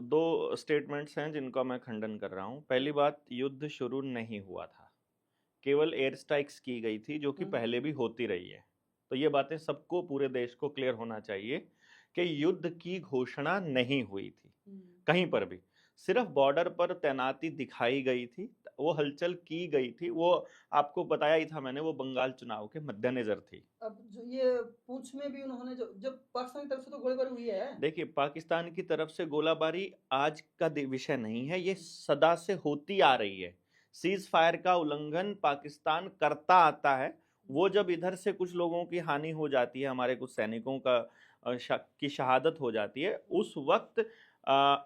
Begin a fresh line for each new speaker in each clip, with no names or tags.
दो स्टेटमेंट्स हैं जिनका मैं खंडन कर रहा हूं। पहली बात, युद्ध शुरू नहीं हुआ था, केवल एयर स्ट्राइक्स की गई थी जो कि पहले भी होती रही है। तो ये बातें सबको, पूरे देश को क्लियर होना चाहिए कि युद्ध की घोषणा नहीं हुई थी कहीं पर भी। सिर्फ बॉर्डर पर तैनाती दिखाई गई थी, वो हलचल की गई थी, वो आपको बताया ही था मैंने, वो बंगाल चुनाव के मद्देनजर थी।
अब जो ये पूंछ में भी उन्होंने जो जब पाकिस्तान की तरफ से तो गोलीबारी हुई है।
देखिए, पाकिस्तान की तरफ से गोलाबारी आज का विषय नहीं है, ये सदा से होती आ रही है। सीज फायर का उल्लंघन पाकिस्तान करता आता है। वो जब इधर से कुछ लोगों की हानि हो जाती है, हमारे कुछ सैनिकों का की शहादत हो जाती है, उस वक्त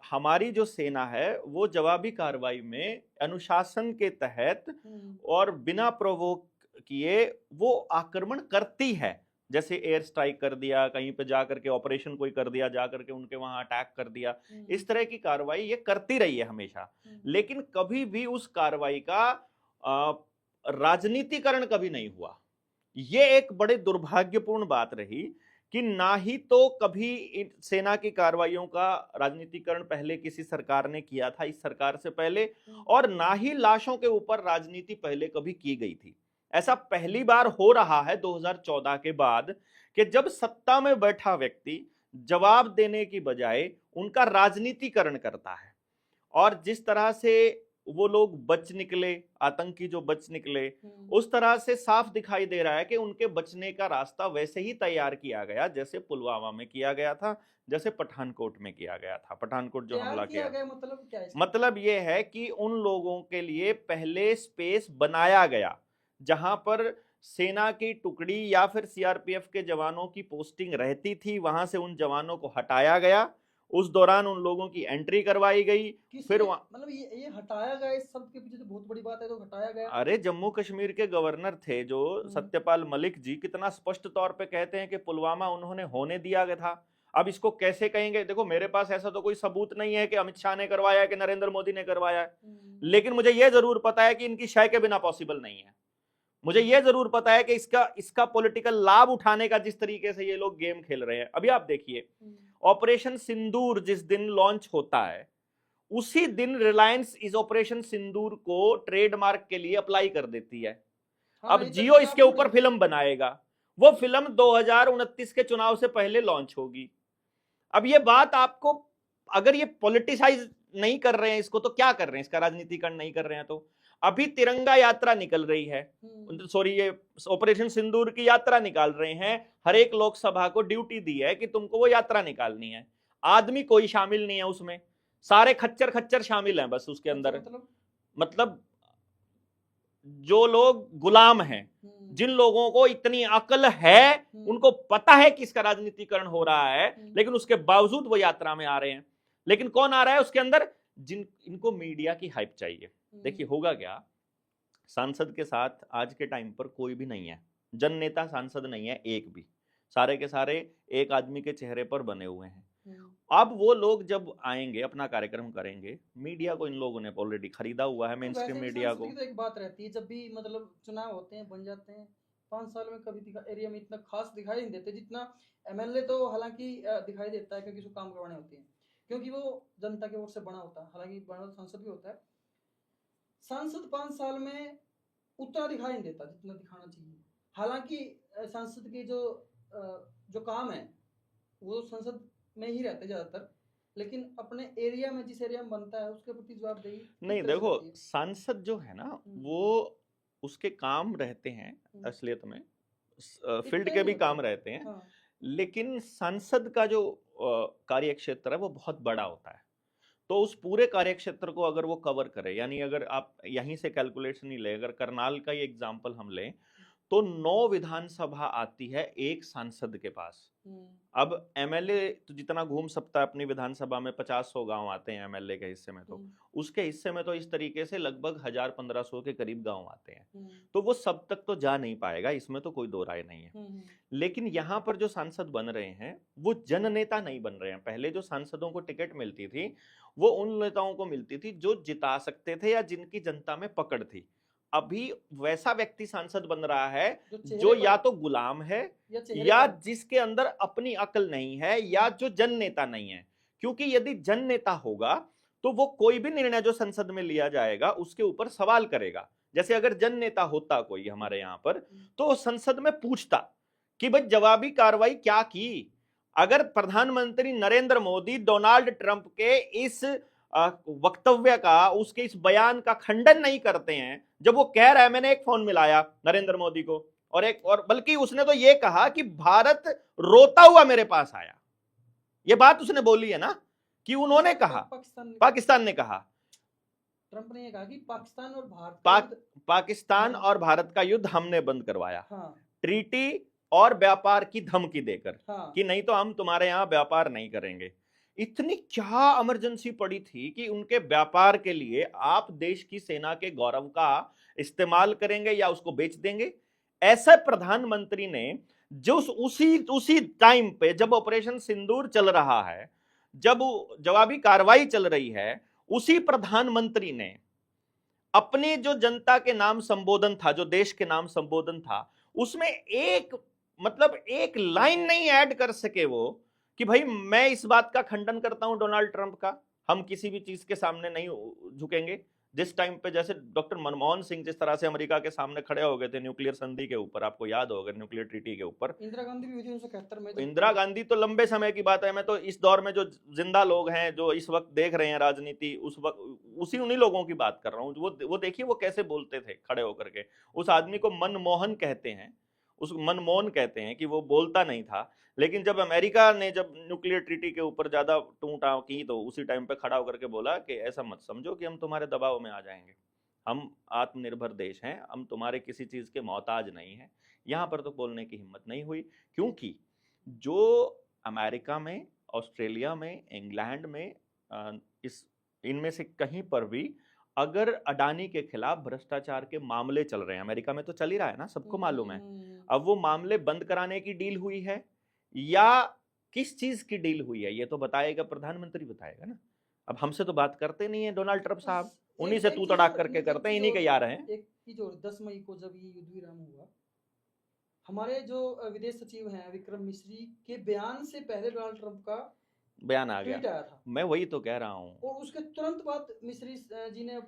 हमारी जो सेना है वो जवाबी कार्रवाई में अनुशासन के तहत और बिना प्रोवोक किए वो आक्रमण करती है। जैसे एयर स्ट्राइक कर दिया, कहीं पे जाकर के ऑपरेशन कोई कर दिया, जाकर के उनके वहां अटैक कर दिया, इस तरह की कार्रवाई ये करती रही है हमेशा। लेकिन कभी भी उस कार्रवाई का राजनीतिकरण कभी नहीं हुआ। ये एक बड़े दुर्भाग्यपूर्ण बात रही कि ना ही तो कभी सेना की कार्रवाइयों का राजनीतिकरण पहले किसी सरकार ने किया था, इस सरकार से पहले, और ना ही लाशों के ऊपर राजनीति पहले कभी की गई थी। ऐसा पहली बार हो रहा है 2014 के बाद कि जब सत्ता में बैठा व्यक्ति जवाब देने की बजाय उनका राजनीतिकरण करता है। और जिस तरह से वो लोग बच निकले, आतंकी जो बच निकले, उस तरह से साफ दिखाई दे रहा है कि उनके बचने का रास्ता वैसे ही तैयार किया गया जैसे पुलवामा में किया गया था, जैसे पठानकोट में किया गया था। पठानकोट जो
तैयार
हमला
किया
किया,
गया मतलब क्या है इसका?
मतलब ये है कि उन लोगों के लिए पहले स्पेस बनाया गया जहां पर सेना की टुकड़ी या फिर सीआरपीएफ के जवानों की पोस्टिंग रहती थी, वहां से उन जवानों को हटाया गया। उस दौरान उन लोगों की एंट्री करवाई गई। फिर
किसने मतलब ये हटाया गया, इस शब्द के पीछे तो बहुत बड़ी बात है, तो हटाया गया।
अरे, जम्मू कश्मीर के गवर्नर थे जो सत्यपाल मलिक जी, कितना स्पष्ट तौर पे कहते हैं कि पुलवामा उन्होंने होने दिया गया था। अब इसको कैसे कहेंगे? देखो, मेरे पास ऐसा तो कोई सबूत नहीं है कि अमित शाह ने करवाया है कि नरेंद्र मोदी ने करवाया है, लेकिन मुझे यह जरूर पता है कि इनकी शय के बिना पॉसिबल नहीं है। मुझे यह जरूर पता है कि इसका पॉलिटिकल लाभ उठाने का जिस तरीके से ये लोग गेम खेल रहे हैं। अभी आप देखिए, ऑपरेशन सिंदूर जिस दिन लॉन्च होता है, उसी दिन रिलायंस इस ऑपरेशन सिंदूर को ट्रेडमार्क के लिए अप्लाई कर देती है।
हाँ,
अब
ये
जियो
चर्चा
इसके
काफी हो
ऊपर
रही थी।
फिल्म बनाएगा, वो फिल्म 2029 के चुनाव से पहले लॉन्च होगी। अब ये बात आपको, अगर ये पॉलिटिसाइज नहीं कर रहे हैं इसको, तो क्या कर रहे हैं? इसका राजनीतिकरण नहीं कर रहे हैं तो अभी तिरंगा यात्रा निकल रही है, सॉरी, ये ऑपरेशन सिंदूर की यात्रा निकाल रहे हैं। हर एक लोकसभा को ड्यूटी दी है कि तुमको वो यात्रा निकालनी है। आदमी कोई शामिल नहीं है उसमें, सारे खच्चर खच्चर शामिल हैं बस उसके
अच्छा,
अंदर। मतलब जो लोग गुलाम हैं, जिन लोगों को इतनी अकल है, उनको पता है कि इसका राजनीतिकरण हो रहा है, लेकिन उसके बावजूद वो यात्रा में आ रहे हैं। लेकिन कौन आ रहा है उसके अंदर? जिन इनको मीडिया की हाइप चाहिए। देखिए, होगा क्या, सांसद के साथ आज के टाइम पर कोई भी नहीं है, जन नेता सांसद नहीं है एक भी, सारे के सारे एक आदमी के चेहरे पर बने हुए हैं। अब वो लोग जब आएंगे, अपना कार्यक्रम करेंगे, मीडिया को इन लोगों ने ऑलरेडी खरीदा हुआ है,
तो
मेन स्ट्रीम
वैसे भी
मीडिया
सांसद
को।
की तो एक बात रहती है, जब भी मतलब चुनाव होते हैं, बन जाते हैं, 5 साल में कभी एरिया में इतना खास दिखाई नहीं देते जितना एमएलए तो हालांकि दिखाई देता है, क्योंकि उसको काम करवाने होते हैं, क्योंकि वो जनता के वोट से बना होता है। हालांकि बना तो सांसद भी होता है। सांसद 5 साल में उतना दिखाई नहीं देता जितना दिखाना चाहिए। हालांकि सांसद के जो काम है वो संसद में ही रहते ज्यादातर, लेकिन अपने एरिया में, जिस एरिया में बनता है, उसके प्रति जवाबदेही
नहीं,
किस तरह से
देखो,
रहती है?
सांसद जो है ना, वो उसके काम रहते हैं असलियत में, फील्ड
इतना ही
के
नहीं
भी
होते।
काम रहते हैं,
हाँ।
लेकिन सांसद का जो कार्य क्षेत्र है वो बहुत बड़ा होता है। तो उस पूरे कार्य क्षेत्र को अगर वो कवर करे, यानी अगर आप यहीं से कैलकुलेशन ही ले, अगर करनाल का ही एग्जांपल हम लें, तो 9 विधानसभा आती है एक सांसद के पास। अब एमएलए तो जितना घूम सकता है अपनी विधानसभा में, 50-100 गांव आते हैं एमएलए के हिस्से में, तो उसके हिस्से में तो इस तरीके से लगभग 1000-1500 के करीब गांव आते हैं। तो वो सब तक तो जा नहीं पाएगा, इसमें तो कोई दो राय नहीं है। लेकिन यहां पर जो सांसद बन रहे हैं वो जननेता नहीं बन रहे हैं। पहले जो सांसदों को टिकट मिलती थी वो उन नेताओं को मिलती थी जो जिता सकते थे या जिनकी जनता में पकड़ थी। अभी वैसा व्यक्ति सांसद बन रहा है जो या तो गुलाम है, या जिसके अंदर अपनी अकल नहीं है, या जो जन नेता नहीं है। क्योंकि यदि जन नेता होगा तो वो कोई भी निर्णय जो संसद में लिया जाएगा उसके ऊपर सवाल करेगा। जैसे अगर जन नेता होता कोई हमारे यहाँ पर, तो संसद में पूछता कि भाई जवाबी कार्रवाई क्या की। अगर प्रधानमंत्री नरेंद्र मोदी डोनाल्ड ट्रंप के इस वक्तव्य का, उसके इस बयान का खंडन नहीं करते हैं, जब वो कह रहा है मैंने एक फोन मिलाया नरेंद्र मोदी को, और बल्कि उसने तो ये कहा कि भारत रोता हुआ मेरे पास आया, ये बात उसने बोली है ना, कि उन्होंने कहा, पाकिस्तान ने कहा,
ट्रंप ने ये कहा कि पाकिस्तान और भारत
पाकिस्तान और भारत का युद्ध हमने बंद करवाया,
हाँ,
ट्रीटी और व्यापार की धमकी देकर,
हाँ,
कि नहीं तो हम तुम्हारे यहां व्यापार नहीं करेंगे। इतनी क्या इमरजेंसी पड़ी थी कि उनके व्यापार के लिए आप देश की सेना के गौरव का इस्तेमाल करेंगे या उसको बेच देंगे? ऐसा प्रधानमंत्री ने जो उसी टाइम पे जब ऑपरेशन सिंदूर चल रहा है, जब जवाबी कार्रवाई चल रही है, उसी प्रधानमंत्री ने अपने जो जनता के नाम संबोधन था, जो देश के नाम संबोधन था, उसमें एक लाइन नहीं ऐड कर सके वो, कि भाई मैं इस बात का खंडन करता हूं डोनाल्ड ट्रंप का, हम किसी भी चीज के सामने नहीं झुकेंगे। जिस टाइम पे जैसे डॉक्टर मनमोहन सिंह जिस तरह से अमेरिका के सामने खड़े हो गए थे न्यूक्लियर संधि के ऊपर, आपको याद होगा, न्यूक्लियर ट्रीटी के ऊपर।
इंदिरा गांधी भी हुई थी 1971 में।
इंदिरा गांधी तो लंबे समय की बात है, मैं तो इस दौर में जो जिंदा लोग हैं, जो इस वक्त देख रहे हैं राजनीति, उस वक्त उन्हीं लोगों की बात कर रहा हूँ। वो देखिए वो कैसे बोलते थे खड़े होकर के। उस आदमी को मनमोहन कहते हैं, उस मनमोहन कहते हैं कि वो बोलता नहीं था, लेकिन जब अमेरिका ने जब न्यूक्लियर ट्रीटी के ऊपर ज्यादा टूटा की, तो उसी टाइम पे खड़ा होकर के बोला कि ऐसा मत समझो कि हम तुम्हारे दबाव में आ जाएंगे, हम आत्मनिर्भर देश हैं, हम तुम्हारे किसी चीज के मोहताज नहीं है। यहां पर तो बोलने की हिम्मत नहीं हुई, क्योंकि जो अमेरिका में, ऑस्ट्रेलिया में, इंग्लैंड में, इस इनमें से कहीं पर भी अगर अडानी के खिलाफ भ्रष्टाचार के मामले चल रहे हैं, अमेरिका में तो चल ही रहा है ना, सबको मालूम है। अब वो मामले बंद कराने की डील हुई है या किस चीज की डील हुई है, ये तो बताएगा प्रधानमंत्री, बताएगा ना। अब हमसे तो बात करते नहीं है डोनाल्ड ट्रंप साहब, उन्हीं से तू तड़ाक करके करते हैं, इन्हीं के यार हैं।
एक चीज और, 10 मई को जब ये युद्ध विराम हुआ, हमारे जो विदेश सचिव हैं विक्रम मिश्री के बयान से पहले डोनाल्ड ट्रंप का
बयान आ
ट्वीट
गया,
आया था।
मैं वही तो कह रहा हूँ,
और उसके तुरंत बाद मिश्री जी ने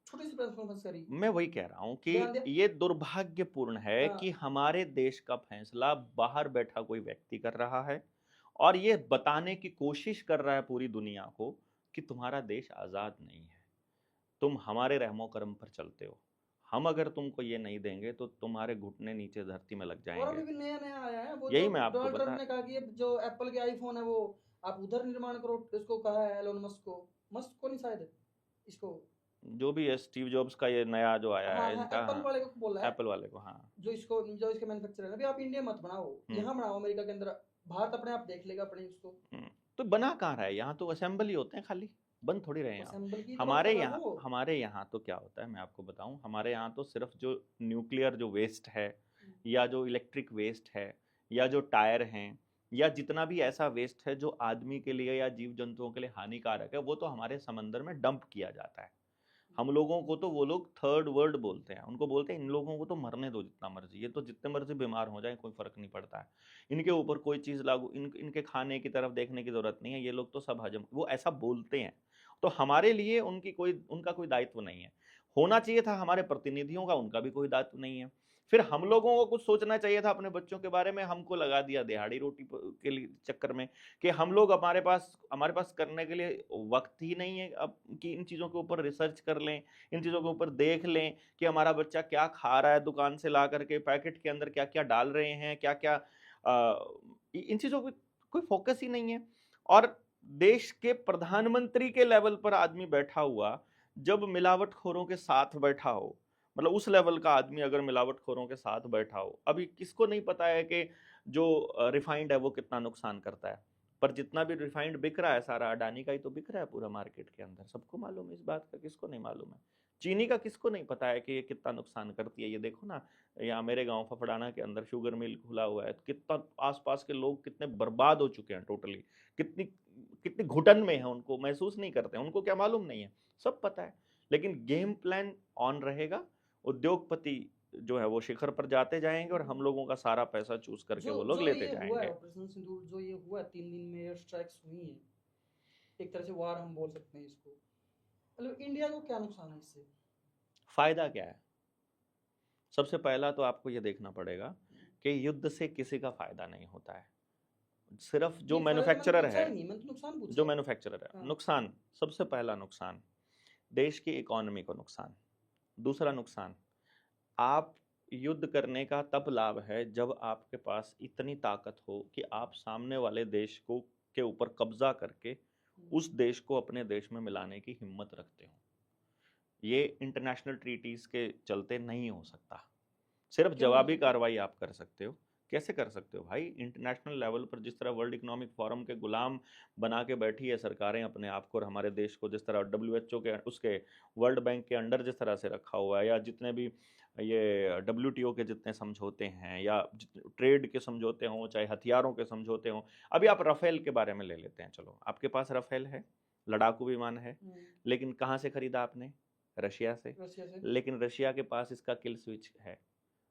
छोटी सी प्रेस कॉन्फ्रेंस करी,
मैं वही कह रहा हूँ
बयान
कि
दिया।
ये दुर्भाग्यपूर्ण है
हाँ,
कि हमारे देश का फैसला बाहर बैठा कोई व्यक्ति कर रहा है और ये बताने की कोशिश कर रहा है पूरी दुनिया को कि तुम्हारा देश आजाद नहीं है, तुम हमारे रहमो करम पर चलते हो, हम अगर तुमको ये नहीं देंगे तो तुम्हारे घुटने नीचे धरती में लग
और अभी
जाएंगे।
भी नया नया आया है वो,
यही
जो
मैं आपको
डोनाल्ड ट्रंप
बता,
ने कहा कि ये जो एप्पल के आईफोन है वो आप उधर निर्माण करो, इसको कहा है एलोन मस्क को, मस्क को नहीं शायद इसको,
जो भी है स्टीव जॉब्स का ये नया जो आया
हाँ
है
हाँ
इनका,
एप्पल वाले को बोला है,
एप्पल वाले को, हाँ,
जो इसके मैन्युफैक्चरर है, अभी आप इंडिया मत बनाओ, यहाँ बनाओ अमेरिका के अंदर, भारत अपने आप देख लेगा अपने उसको।
तो बना कहाँ रहा है, यहाँ तो असेंबल ही होते हैं खाली, बंद थोड़ी रहे हैं।
असेंबल की तो बात कर रहा हूँ।
हमारे यहाँ तो क्या होता है मैं आपको बताऊं, हमारे यहाँ तो सिर्फ जो न्यूक्लियर जो वेस्ट है या जो इलेक्ट्रिक वेस्ट है या जो टायर हैं या जितना भी ऐसा वेस्ट है जो आदमी के लिए या जीव जंतुओं के लिए हानिकारक है, वो तो हमारे समंदर में डंप किया जाता है। हम लोगों को तो वो लोग थर्ड वर्ल्ड बोलते हैं, उनको बोलते हैं इन लोगों को तो मरने दो जितना मर्जी, ये तो जितने मर्जी बीमार हो जाए कोई फर्क नहीं पड़ता है, इनके ऊपर कोई चीज़ लागू, इनके खाने की तरफ देखने की जरूरत नहीं है, ये लोग तो सब हजम, वो ऐसा बोलते हैं। तो हमारे लिए उनका कोई दायित्व नहीं है, होना चाहिए था हमारे प्रतिनिधियों का, उनका भी कोई दायित्व नहीं है। फिर हम लोगों को कुछ सोचना चाहिए था अपने बच्चों के बारे में, हमको लगा दिया दिहाड़ी रोटी के लिए चक्कर में कि हम लोग हमारे पास करने के लिए वक्त ही नहीं है अब कि इन चीज़ों के ऊपर रिसर्च कर लें, इन चीज़ों के ऊपर देख लें कि हमारा बच्चा क्या खा रहा है, दुकान से ला करके पैकेट के अंदर क्या क्या डाल रहे हैं, क्या क्या इन चीज़ों पर कोई फोकस ही नहीं है। और देश के प्रधानमंत्री के लेवल पर आदमी बैठा हुआ जब मिलावटखोरों के साथ बैठा हो, मतलब उस लेवल का आदमी अगर मिलावटखोरों के साथ बैठा हो, अभी किसको नहीं पता है कि जो रिफाइंड है वो कितना नुकसान करता है, पर जितना भी रिफाइंड बिक रहा है सारा अडानी का ही तो बिक रहा है पूरा मार्केट के अंदर, सबको मालूम है इस बात का, किसको नहीं मालूम है। चीनी का किसको नहीं पता है कि ये कितना नुकसान करती है, ये देखो ना, यहाँ मेरे गांव फफड़ाना के अंदर शुगर मिल खुला हुआ है, कितना आसपास के लोग कितने बर्बाद हो चुके हैं टोटली, कितनी कितनी घुटन में है, उनको महसूस नहीं करते हैं, उनको क्या मालूम नहीं है, सब पता है। लेकिन गेम प्लान ऑन रहेगा, उद्योगपति जो है वो शिखर पर जाते जाएंगे और हम लोगों का सारा पैसा चूज करके वो लोग लेते
ये हुआ है
जाएंगे।
ऑपरेशन सिंदूर, जो ये हुआ 3 दिन में एयर स्ट्राइक्स हुई हैं, एक तरह से वार हम बोल सकते हैं इसको। मतलब इंडिया को क्या नुकसान है इससे?
फायदा क्या है? सबसे पहला तो आपको ये देखना पड़ेगा कि युद्ध से किसी का फायदा नहीं होता है। सिर्फ जो
नहीं, फायदा मैंने
मैन्युफैक्चरर
पूछा
है,
ही नहीं, मैंने तो नुकसान पूछा
जो
है।
मैन्युफैक्चरर है,
हाँ।
नुकसान, सबसे पहला नुकसान देश की इकोनॉमी को नुकसान। दूसरा नुकसान, आप युद्ध करने का तब लाभ है जब आपके पास इतनी ताकत हो कि आप सामने वाले देश को के ऊपर कब्जा करके उस देश को अपने देश में मिलाने की हिम्मत रखते हो। ये इंटरनेशनल ट्रीटीज के चलते नहीं हो सकता। सिर्फ
क्यों नहीं
जवाबी
सकता?
कार्रवाई आप कर सकते हो। कैसे कर सकते हो भाई? इंटरनेशनल लेवल पर जिस तरह वर्ल्ड इकोनॉमिक फोरम के गुलाम बना के बैठी है सरकारें अपने आप को, और हमारे देश को जिस तरह डब्ल्यूएचओ के उसके वर्ल्ड बैंक के अंडर जिस तरह से रखा हुआ है, या जितने भी ये डब्ल्यूटीओ के जितने समझौते हैं, या ट्रेड के समझौते हों, चाहे हथियारों के समझौते हों। अभी आप राफेल के बारे में ले लेते हैं। चलो, आपके पास राफेल है, लड़ाकू विमान है, लेकिन कहाँ से खरीदा आपने? रशिया से।
रशिया से।
लेकिन रशिया के पास इसका किल स्विच है,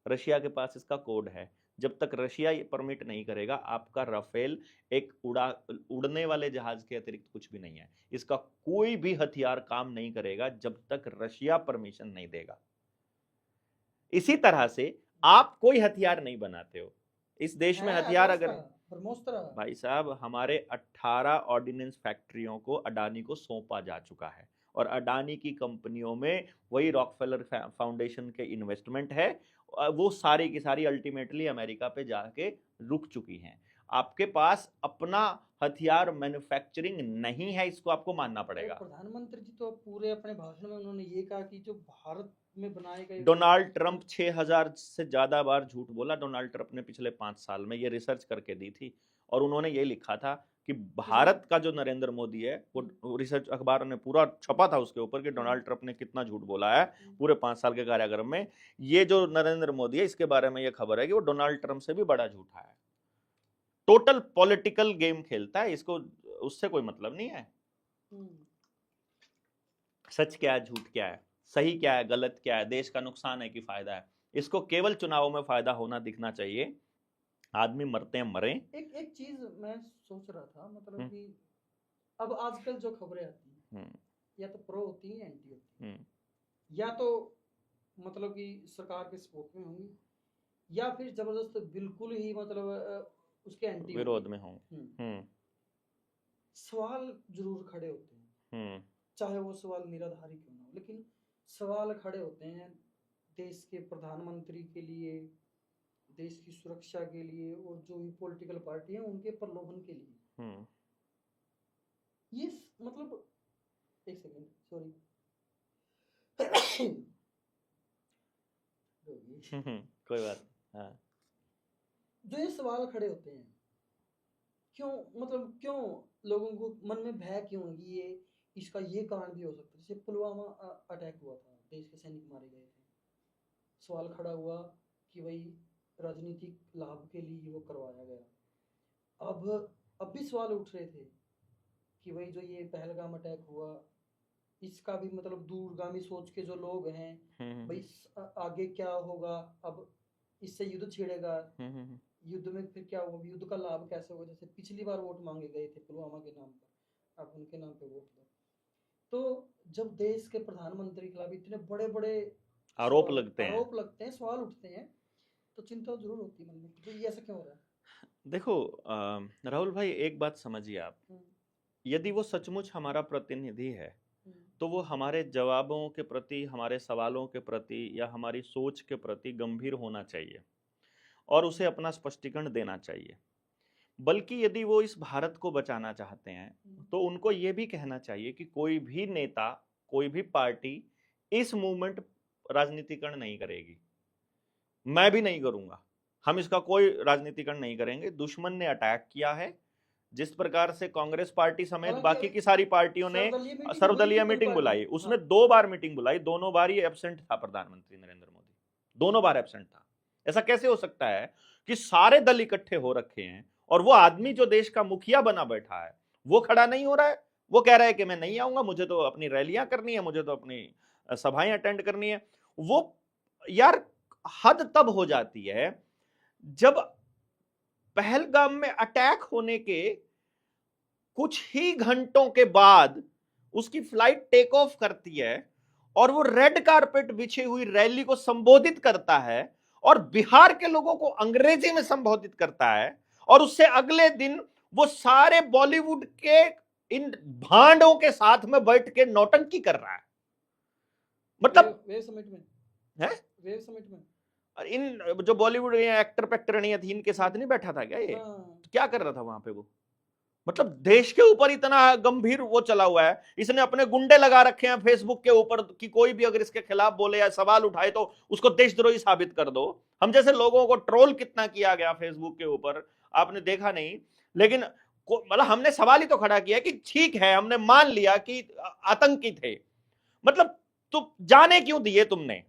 रशिया के पास इसका कोड है। जब तक रशिया ये परमिट नहीं करेगा, आपका राफेल एक उड़ने वाले जहाज के अतिरिक्त कुछ भी नहीं है। इसका कोई भी हथियार काम नहीं करेगा जब तक रशिया परमिशन नहीं देगा। इसी तरह से आप कोई हथियार नहीं बनाते हो इस देश में।
है
हथियार
अजस्त्र,
अगर
ब्रह्मोस्त्र।
भाई साहब, हमारे 18 ऑर्डिनेंस फैक्ट्रियों को अडानी को सौंपा जा चुका है, और अडानी की कंपनियों में वही रॉकफेलर फाउंडेशन के इन्वेस्टमेंट है। वो सारी की सारी अल्टीमेटली अमेरिका पे जाके रुक चुकी हैं। आपके पास अपना हथियार मैन्युफैक्चरिंग नहीं है, इसको आपको मानना
अरे
पड़ेगा।
प्रधानमंत्री जी तो पूरे अपने भाषण में उन्होंने ये कहा कि जो भारत में बनाए गए
डोनाल्ड ट्रंप 6000 से ज्यादा बार झूठ बोला डोनाल्ड ट्रंप ने पिछले 5 साल में, ये रिसर्च करके दी थी। और उन्होंने ये लिखा था कि भारत का जो नरेंद्र मोदी है, वो रिसर्च अखबार ने पूरा छपा था उसके ऊपर कि डोनाल्ड ट्रंप ने कितना झूठ बोला है पूरे 5 साल के कार्यक्रम में। ये जो नरेंद्र मोदी है, इसके बारे में ये खबर है कि वो डोनाल्ड ट्रंप से भी बड़ा झूठा है। टोटल पॉलिटिकल गेम खेलता है, इसको उससे कोई मतलब नहीं है। सच क्या है, झूठ क्या है, सही क्या है, गलत क्या है, देश का नुकसान है कि फायदा है, इसको केवल चुनाव में फायदा होना दिखना चाहिए। आदमी मरते हैं मरे।
एक चीज मैं सोच रहा था, मतलब कि अब आजकल जो खबरें आती हैं या तो प्रो होती हैं, एंटी होती हैं, या तो मतलब कि सरकार के सपोर्ट में होंगी, या फिर जबरदस्त बिल्कुल ही मतलब उसके एंटी
विरोध में होंगे।
सवाल जरूर खड़े होते हैं, चाहे वो सवाल निराधारी क्यों ना हो, लेकिन सवाल खड़े होते हैं देश के प्रधानमंत्री के लिए, देश की सुरक्षा के लिए, और जो भी पॉलिटिकल पार्टी है उनके प्रलोभन के लिए। ये मतलब एक सेकंड, सॉरी।
कोई बात। हाँ।
जो ये सवाल खड़े होते हैं, क्यों, मतलब क्यों लोगों को मन में भय क्यों है कि ये इसका ये कारण भी हो सकता है। जैसे पुलवामा अटैक हुआ था, देश के सैनिक मारे गए थे, सवाल खड़ा हुआ कि भाई राजनीतिक लाभ के लिए वो करवाया गया। अब भी सवाल उठ रहे थे कि भाई जो ये पहलगाम अटैक हुआ, इसका भी मतलब दूरगामी सोच के जो लोग हैं, भाई आगे क्या होगा, अब इससे युद्ध छिड़ेगा, युद्ध में फिर क्या होगा, युद्ध का लाभ कैसे होगा। जैसे पिछली बार वोट मांगे गए थे पुलवामा के नाम पर, अब उनके नाम पे वोट दो। तो जब देश के प्रधानमंत्री के खिलाफ इतने बड़े बड़े
आरोप लगते हैं,
सवाल उठते हैं, तो चिंता जरूर होती है मन में कि ये ऐसा क्यों हो रहा है।
देखो राहुल भाई, एक बात समझिए आप, यदि वो सचमुच हमारा प्रतिनिधि है तो वो हमारे जवाबों के प्रति, हमारे सवालों के प्रति, या हमारी सोच के प्रति गंभीर होना चाहिए और उसे अपना स्पष्टीकरण देना चाहिए। बल्कि यदि वो इस भारत को बचाना चाहते हैं तो उनको ये भी कहना चाहिए कि कोई भी नेता, कोई भी पार्टी इस मूवमेंट राजनीतिकरण नहीं करेगी। मैं भी नहीं करूंगा, हम इसका कोई राजनीतिकरण नहीं करेंगे। दुश्मन ने अटैक किया है, जिस प्रकार से कांग्रेस पार्टी समेत बाकी की सारी पार्टियों ने सर्वदलीय मीटिंग बुलाई, उसमें 2 बार मीटिंग बुलाई, दोनों बार ये एब्सेंट था प्रधानमंत्री नरेंद्र मोदी, दोनों बार एब्सेंट था। ऐसा कैसे हो सकता है कि सारे दल इकट्ठे हो रखे हैं और वो आदमी जो देश का मुखिया बना बैठा है वो खड़ा नहीं हो रहा है? वो कह रहा है कि मैं नहीं आऊंगा, मुझे तो अपनी रैलियां करनी है, मुझे तो अपनी सभाएं अटेंड करनी है। वो यार, हद तब हो जाती है जब पहलगाम में अटैक होने के कुछ ही घंटों के बाद उसकी फ्लाइट टेक ऑफ करती है और वो रेड कारपेट बिछी हुई रैली को संबोधित करता है और बिहार के लोगों को अंग्रेजी में संबोधित करता है, और उससे अगले दिन वो सारे बॉलीवुड के इन भांडों के साथ में बैठ के नौटंकी कर रहा है। मतलब
वेव समिट में
है,
वेव समिट में
इन जो बॉलीवुड एक्टर पैक्टर नहीं थी इनके साथ नहीं बैठा था क्या ये?
हाँ।
क्या कर रहा था वहां पे वो? मतलब देश के ऊपर इतना गंभीर वो चला हुआ है, इसने अपने गुंडे लगा रखे हैं फेसबुक के ऊपर कि कोई भी अगर इसके खिलाफ बोले या सवाल उठाए तो उसको देशद्रोही साबित कर दो। हम जैसे लोगों को ट्रोल कितना किया गया फेसबुक के ऊपर, आपने देखा नहीं? लेकिन मतलब हमने सवाल ही तो खड़ा किया कि ठीक है, हमने मान लिया कि आतंकी थे, मतलब तो जाने क्यों दिए तुमने?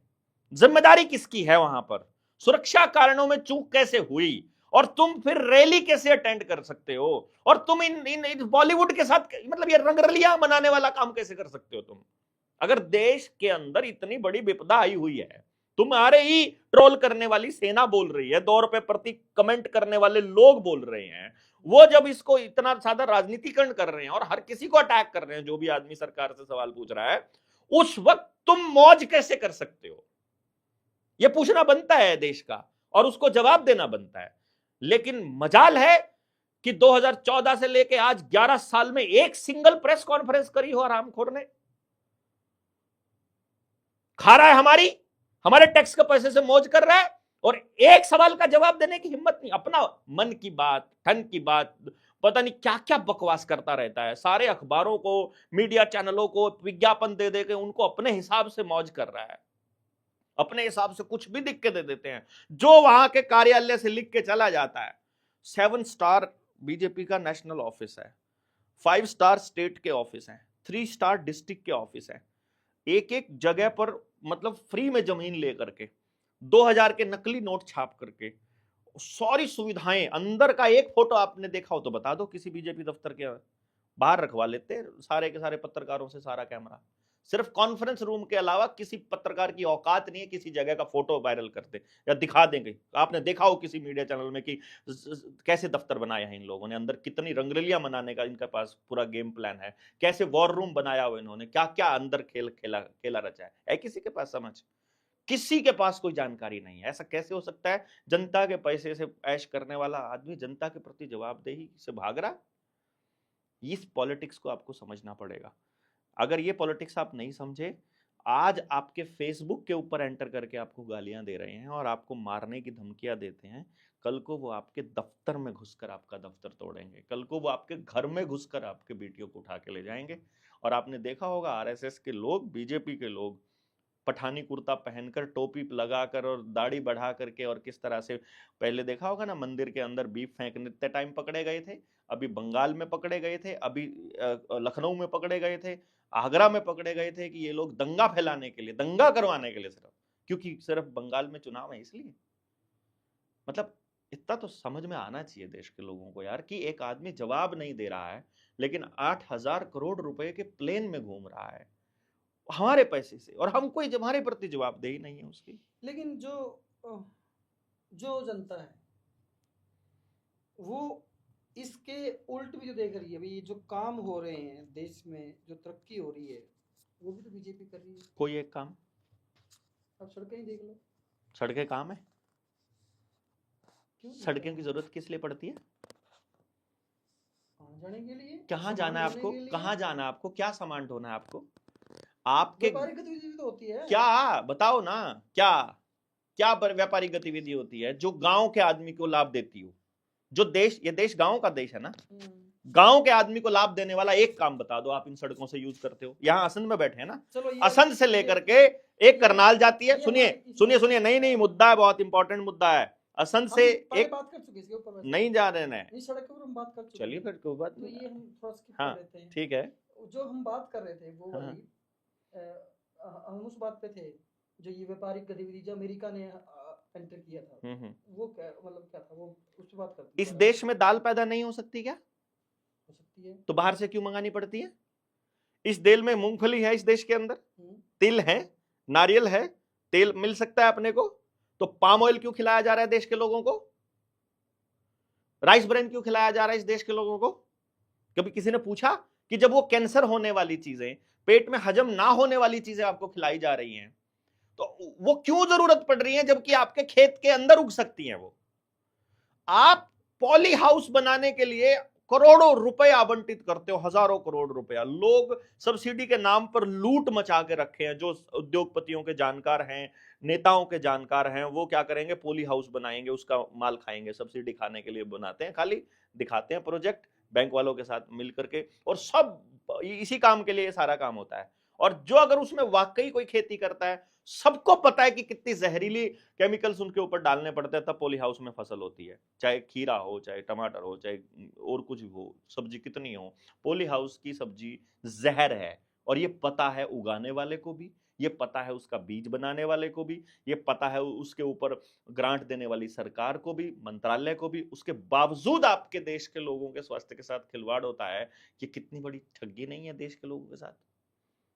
जिम्मेदारी किसकी है वहां पर? सुरक्षा कारणों में चूक कैसे हुई? और तुम फिर रैली कैसे अटेंड कर सकते हो? और तुम इन बॉलीवुड के साथ मतलब ये रंगरलियां मनाने वाला काम कैसे कर सकते हो तुम? अगर देश के अंदर इतनी बड़ी विपदा आई हुई है, तुम्हारे ही ट्रोल करने वाली सेना बोल रही है, 2 रुपए प्रति कमेंट करने वाले लोग बोल रहे हैं, वो जब इसको इतना ज्यादा राजनीतिकरण कर रहे हैं और हर किसी को अटैक कर रहे हैं, जो भी आदमी सरकार से सवाल पूछ रहा है, उस वक्त तुम मौज कैसे कर सकते हो? यह पूछना बनता है देश का और उसको जवाब देना बनता है। लेकिन मजाल है कि 2014 से लेके आज 11 साल में एक सिंगल प्रेस कॉन्फ्रेंस करी हो हरामखोर ने। खा रहा है हमारे टैक्स के पैसे से मौज कर रहा है और एक सवाल का जवाब देने की हिम्मत नहीं। अपना मन की बात, ठन की बात, पता नहीं क्या क्या बकवास करता रहता है। सारे अखबारों को, मीडिया चैनलों को विज्ञापन दे दे के उनको अपने हिसाब से मौज कर रहा है, अपने हिसाब से कुछ भी लिख के दे देते हैं जो वहां के कार्यालय से लिख के चला जाता है। 7 स्टार बीजेपी का नेशनल ऑफिस है, 5 स्टार स्टेट के ऑफिस हैं, 3 स्टार डिस्ट्रिक्ट के ऑफिस हैं, एक एक जगह पर मतलब फ्री में जमीन लेकर के 2000 के नकली नोट छाप करके सारी सुविधाएं, अंदर का एक फोटो आपने देखा हो तो बता दो, किसी बीजेपी दफ्तर के बाहर रखवा लेते सारे के सारे पत्रकारों से सारा कैमरा। सिर्फ कॉन्फ्रेंस रूम के अलावा किसी पत्रकार की औकात नहीं है किसी जगह का फोटो वायरल करते या दिखा देंगे। आपने देखा हो किसी मीडिया चैनल में कि कैसे दफ्तर बनाया है इन लोगों ने, अंदर कितनी रंगरलियां मनाने का इनके पास पूरा गेम प्लान है, कैसे वॉर रूम बनाया हुआ इन्होंने, क्या क्या अंदर खेला रचा है किसी के पास समझ? किसी के पास कोई जानकारी नहीं है। ऐसा कैसे हो सकता है? जनता के पैसे से ऐश करने वाला आदमी जनता के प्रति जवाबदेही से भाग रहा। इस पॉलिटिक्स को आपको समझना पड़ेगा। अगर ये पॉलिटिक्स आप नहीं समझे, आज आपके फेसबुक के ऊपर एंटर करके आपको गालियां दे रहे हैं और आपको मारने की धमकियां देते हैं, कल को वो आपके दफ्तर में घुसकर आपका दफ्तर तोड़ेंगे, कल को वो आपके घर में घुसकर आपके बेटियों को उठा के ले जाएंगे। और आपने देखा होगा आरएसएस के लोग, बीजेपी के लोग पठानी कुर्ता पहनकर, टोपी लगाकर और दाढ़ी बढ़ा करके, और किस तरह से पहले देखा होगा ना मंदिर के अंदर बीफ फेंकने टाइम पकड़े गए थे, अभी बंगाल में पकड़े गए थे, अभी लखनऊ में पकड़े गए थे, आगरा में पकड़े गए थे कि ये लोग दंगा फैलाने के लिए, दंगा करवाने के लिए, सिर्फ क्योंकि सिर्फ बंगाल में चुनाव है इसलिए। मतलब इतना तो समझ में आना चाहिए देश के लोगों को यार कि एक आदमी जवाब नहीं दे रहा है लेकिन 8,000 करोड़ रुपए के प्लेन में घूम रहा है हमारे पैसे से, और हम कोई हमारे प्रति जवाबदेही नहीं है उसकी।
लेकिन जो जनता है वो इसके उल्ट भी जो देख रही है, अभी जो काम हो रहे हैं देश में, जो तरक्की हो रही है, वो भी तो बीजेपी कर रही है।
कोई एक काम,
अब सड़कें ही देख लो।
सड़कें काम है?
क्यों नहीं
सड़कों
काम?
की जरूरत किस लिए पड़ती है?
कहाँ जाने के लिए,
कहाँ
सामान
जाना है
ढोने
आपको?
के लिए।
कहाँ जाना है आपको? क्या सामान ढोना है आपको? आपके
व्यापारिक गतिविधि तो होती है।
क्या बताओ ना, क्या क्या व्यापारिक गतिविधि होती है जो गांव के आदमी को लाभ देती हो? जो देश, ये देश गांव का देश है ना, गांव के आदमी को लाभ देने वाला एक काम बता दो आप इन सड़कों से यूज करते हो। यहाँ असंध में बैठे हैं ना,
चलो
असंध से लेकर के एक करनाल जाती है, सुनिए सुनिए सुनिए, नहीं नहीं, मुद्दा है, बहुत इंपॉर्टेंट मुद्दा है। असंध से एक
बात कर चुके इसके ऊपर,
नहीं जा रहे हैं,
इस सड़क के ऊपर हम बात कर चुके।
चलिए फिर कोई बात
तो
नहीं,
ये हम थोड़ा स्किप
हाँ
कर लेते हैं।
ठीक है।
जो हम बात कर रहे थे वो
हाँ।
वाली हम उस बात पे थे जो ये व्यापारिक गतिविधि जो अमेरिका ने एंटर किया था, वो क्या मतलब क्या था, वो उस पे बात करते हैं।
इस देश में दाल पैदा नहीं हो सकती क्या?
हो सकती है,
तो बाहर से क्यों मंगानी पड़ती है? इस देश में मूंगफली है, इस देश के अंदर तिल है, नारियल है, तेल मिल सकता है अपने को, तो पाम ऑयल क्यों खिलाया जा रहा है देश के लोगों को? राइस ब्रेन क्यों खिलाया जा रहा है इस देश के लोगों को? कभी किसी ने पूछा कि जब वो कैंसर होने वाली चीजें, पेट में हजम ना होने वाली चीजें आपको खिलाई जा रही हैं, तो वो क्यों जरूरत पड़ रही है, जबकि आपके खेत के अंदर उग सकती हैं वो? आप पॉली हाउस बनाने के लिए करोड़ों रुपए आवंटित करते हो, हजारों करोड़ रुपया। लोग सब्सिडी के नाम पर लूट मचा के रखे हैं। जो उद्योगपतियों के जानकार हैं, नेताओं के जानकार हैं, वो क्या करेंगे, पॉली हाउस बनाएंगे, उसका माल खाएंगे। सब्सिडी खाने के लिए बनाते हैं, खाली दिखाते हैं प्रोजेक्ट बैंक वालों के साथ मिल करके, और सब इसी काम के लिए सारा काम होता है। और जो अगर उसमें वाकई कोई खेती करता है, सबको पता है कि कितनी जहरीली केमिकल्स उनके ऊपर डालने पड़ते हैं, तब पॉली हाउस में फसल होती है। चाहे खीरा हो, चाहे टमाटर हो, चाहे और कुछ भी हो, सब्जी कितनी हो, पॉली हाउस की सब्जी जहर है। और ये पता है उगाने वाले को भी, ये पता है उसका बीज बनाने वाले को भी, ये पता है उसके ऊपर ग्रांट देने वाली सरकार को भी, मंत्रालय को भी। उसके बावजूद आपके देश के लोगों के स्वास्थ्य के साथ खिलवाड़ होता है। ये कितनी बड़ी ठगी नहीं है देश के लोगों के साथ?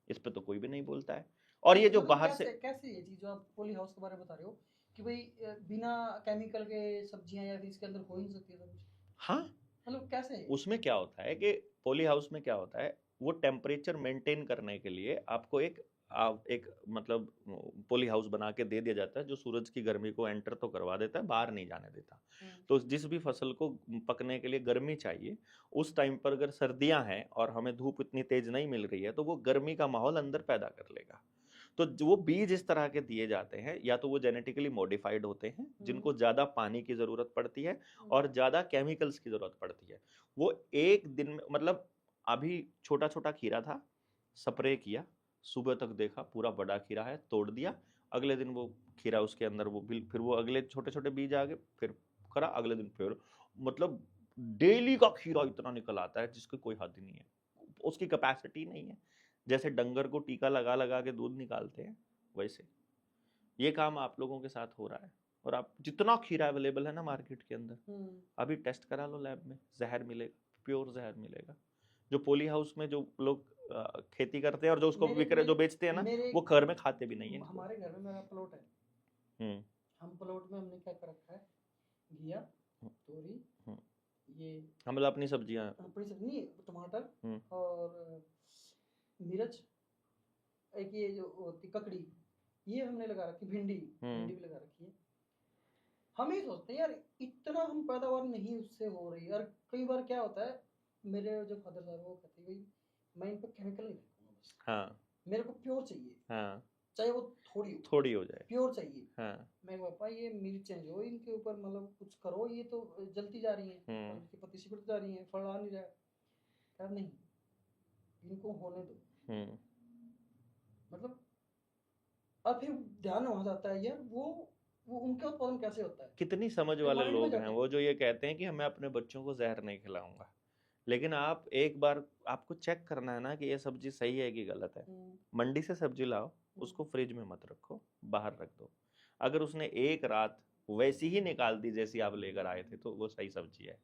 इस पे तो कोई भी नहीं बोलता है। और ये जो
मतलब
बाहर से
कैसे ये चीज जो आप पॉली हाउस के बारे में बता रहे हो कि भाई बिना केमिकल के सब्जियां या फिर इसके अंदर हो ही नहीं सकती है सब कुछ,
हाँ,
मतलब कैसे है?
उसमें क्या होता है कि पॉली हाउस में क्या होता है, वो टेम्परेचर मेंटेन करने के लिए आपको एक मतलब पॉली हाउस बना के दे दिया जाता है, जो सूरज की गर्मी को एंटर तो करवा देता है, बाहर नहीं जाने देता। तो जिस भी फसल को पकने के लिए गर्मी चाहिए, उस टाइम पर अगर सर्दियां हैं और हमें धूप इतनी तेज नहीं मिल रही है, तो वो गर्मी का माहौल अंदर पैदा कर लेगा। तो वो बीज इस तरह के दिए जाते हैं, या तो वो जेनेटिकली मॉडिफाइड होते हैं, जिनको ज्यादा पानी की जरूरत पड़ती है और ज्यादा केमिकल्स की जरूरत पड़ती है। वो एक दिन में, मतलब अभी छोटा छोटा खीरा था, स्प्रे किया, सुबह तक देखा पूरा बड़ा खीरा है, तोड़ दिया, अगले दिन वो खीरा उसके अंदर वो फिर वो अगले छोटे छोटे बीज आ गए, फिर करा, अगले दिन फिर, मतलब डेली का खीरा इतना निकल आता है जिसकी कोई हद ही नहीं है, उसकी कैपेसिटी नहीं है। जैसे डंगर को टीका लगा लगा के दूध निकालते हैं, वैसे ये काम आप लोगों के साथ हो रहा है। और आप जितना खीरा अवेलेबल है ना मार्केट के अंदर, अभी टेस्ट करा लो लैब में, जहर मिलेगा, प्योर जहर मिलेगा। जो पॉली हाउस में जो लोग खेती करते हैं और जो उसको जो बेचते हैं ना, वो घर में खाते भी नहीं है।
हमारे घर में मेरा प्लॉट है, हम प्लॉट में हमने क्या कर रखा है, घिया, तोरी, ये
हम मतलब अपनी सब्जियां,
अपनी सब्जी नहीं, टमाटर और मिर्च, एक ये जो होती ककड़ी, ये हमने लगा रखी, भिंडी भिंडी भी लगा रखी है। हम ये सोचते हैं यार इतना हम पैदावार नहीं उससे हो रही। और कई बार क्या होता है, मेरे जो फादर साहब वो कहते हैं भाई मैं इन पर केमिकल नहीं फेंकूंगा, बस
हाँ,
मेरे को प्योर चाहिए,
हाँ,
चाहे वो थोड़ी
हो जाए,
प्योर चाहिए।
हाँ,
मैं पापा ये मिर्चें जो इनके ऊपर मतलब कुछ करो, ये तो जलती जा रही हैं और इनकी पत्ती सिकुड़ जा रही हैं, फल आ नहीं रहा है। यार नहीं, इनको होने दो। मतलब और फिर ध्यान वहां जाता है यार, वो उनका उत्पादन कैसे होता है।
कितनी समझ वाले लोग हैं वो जो ये कहते हैं कि मैं अपने बच्चों को जहर नहीं खिलाऊंगा। लेकिन आप एक बार, आपको चेक करना है ना कि ये सब्जी सही है कि गलत है। मंडी से सब्जी लाओ, उसको फ्रिज में मत रखो, बाहर रख दो। अगर उसने एक रात वैसी ही निकाल दी जैसी आप लेकर आए थे, तो वो सही सब्जी है।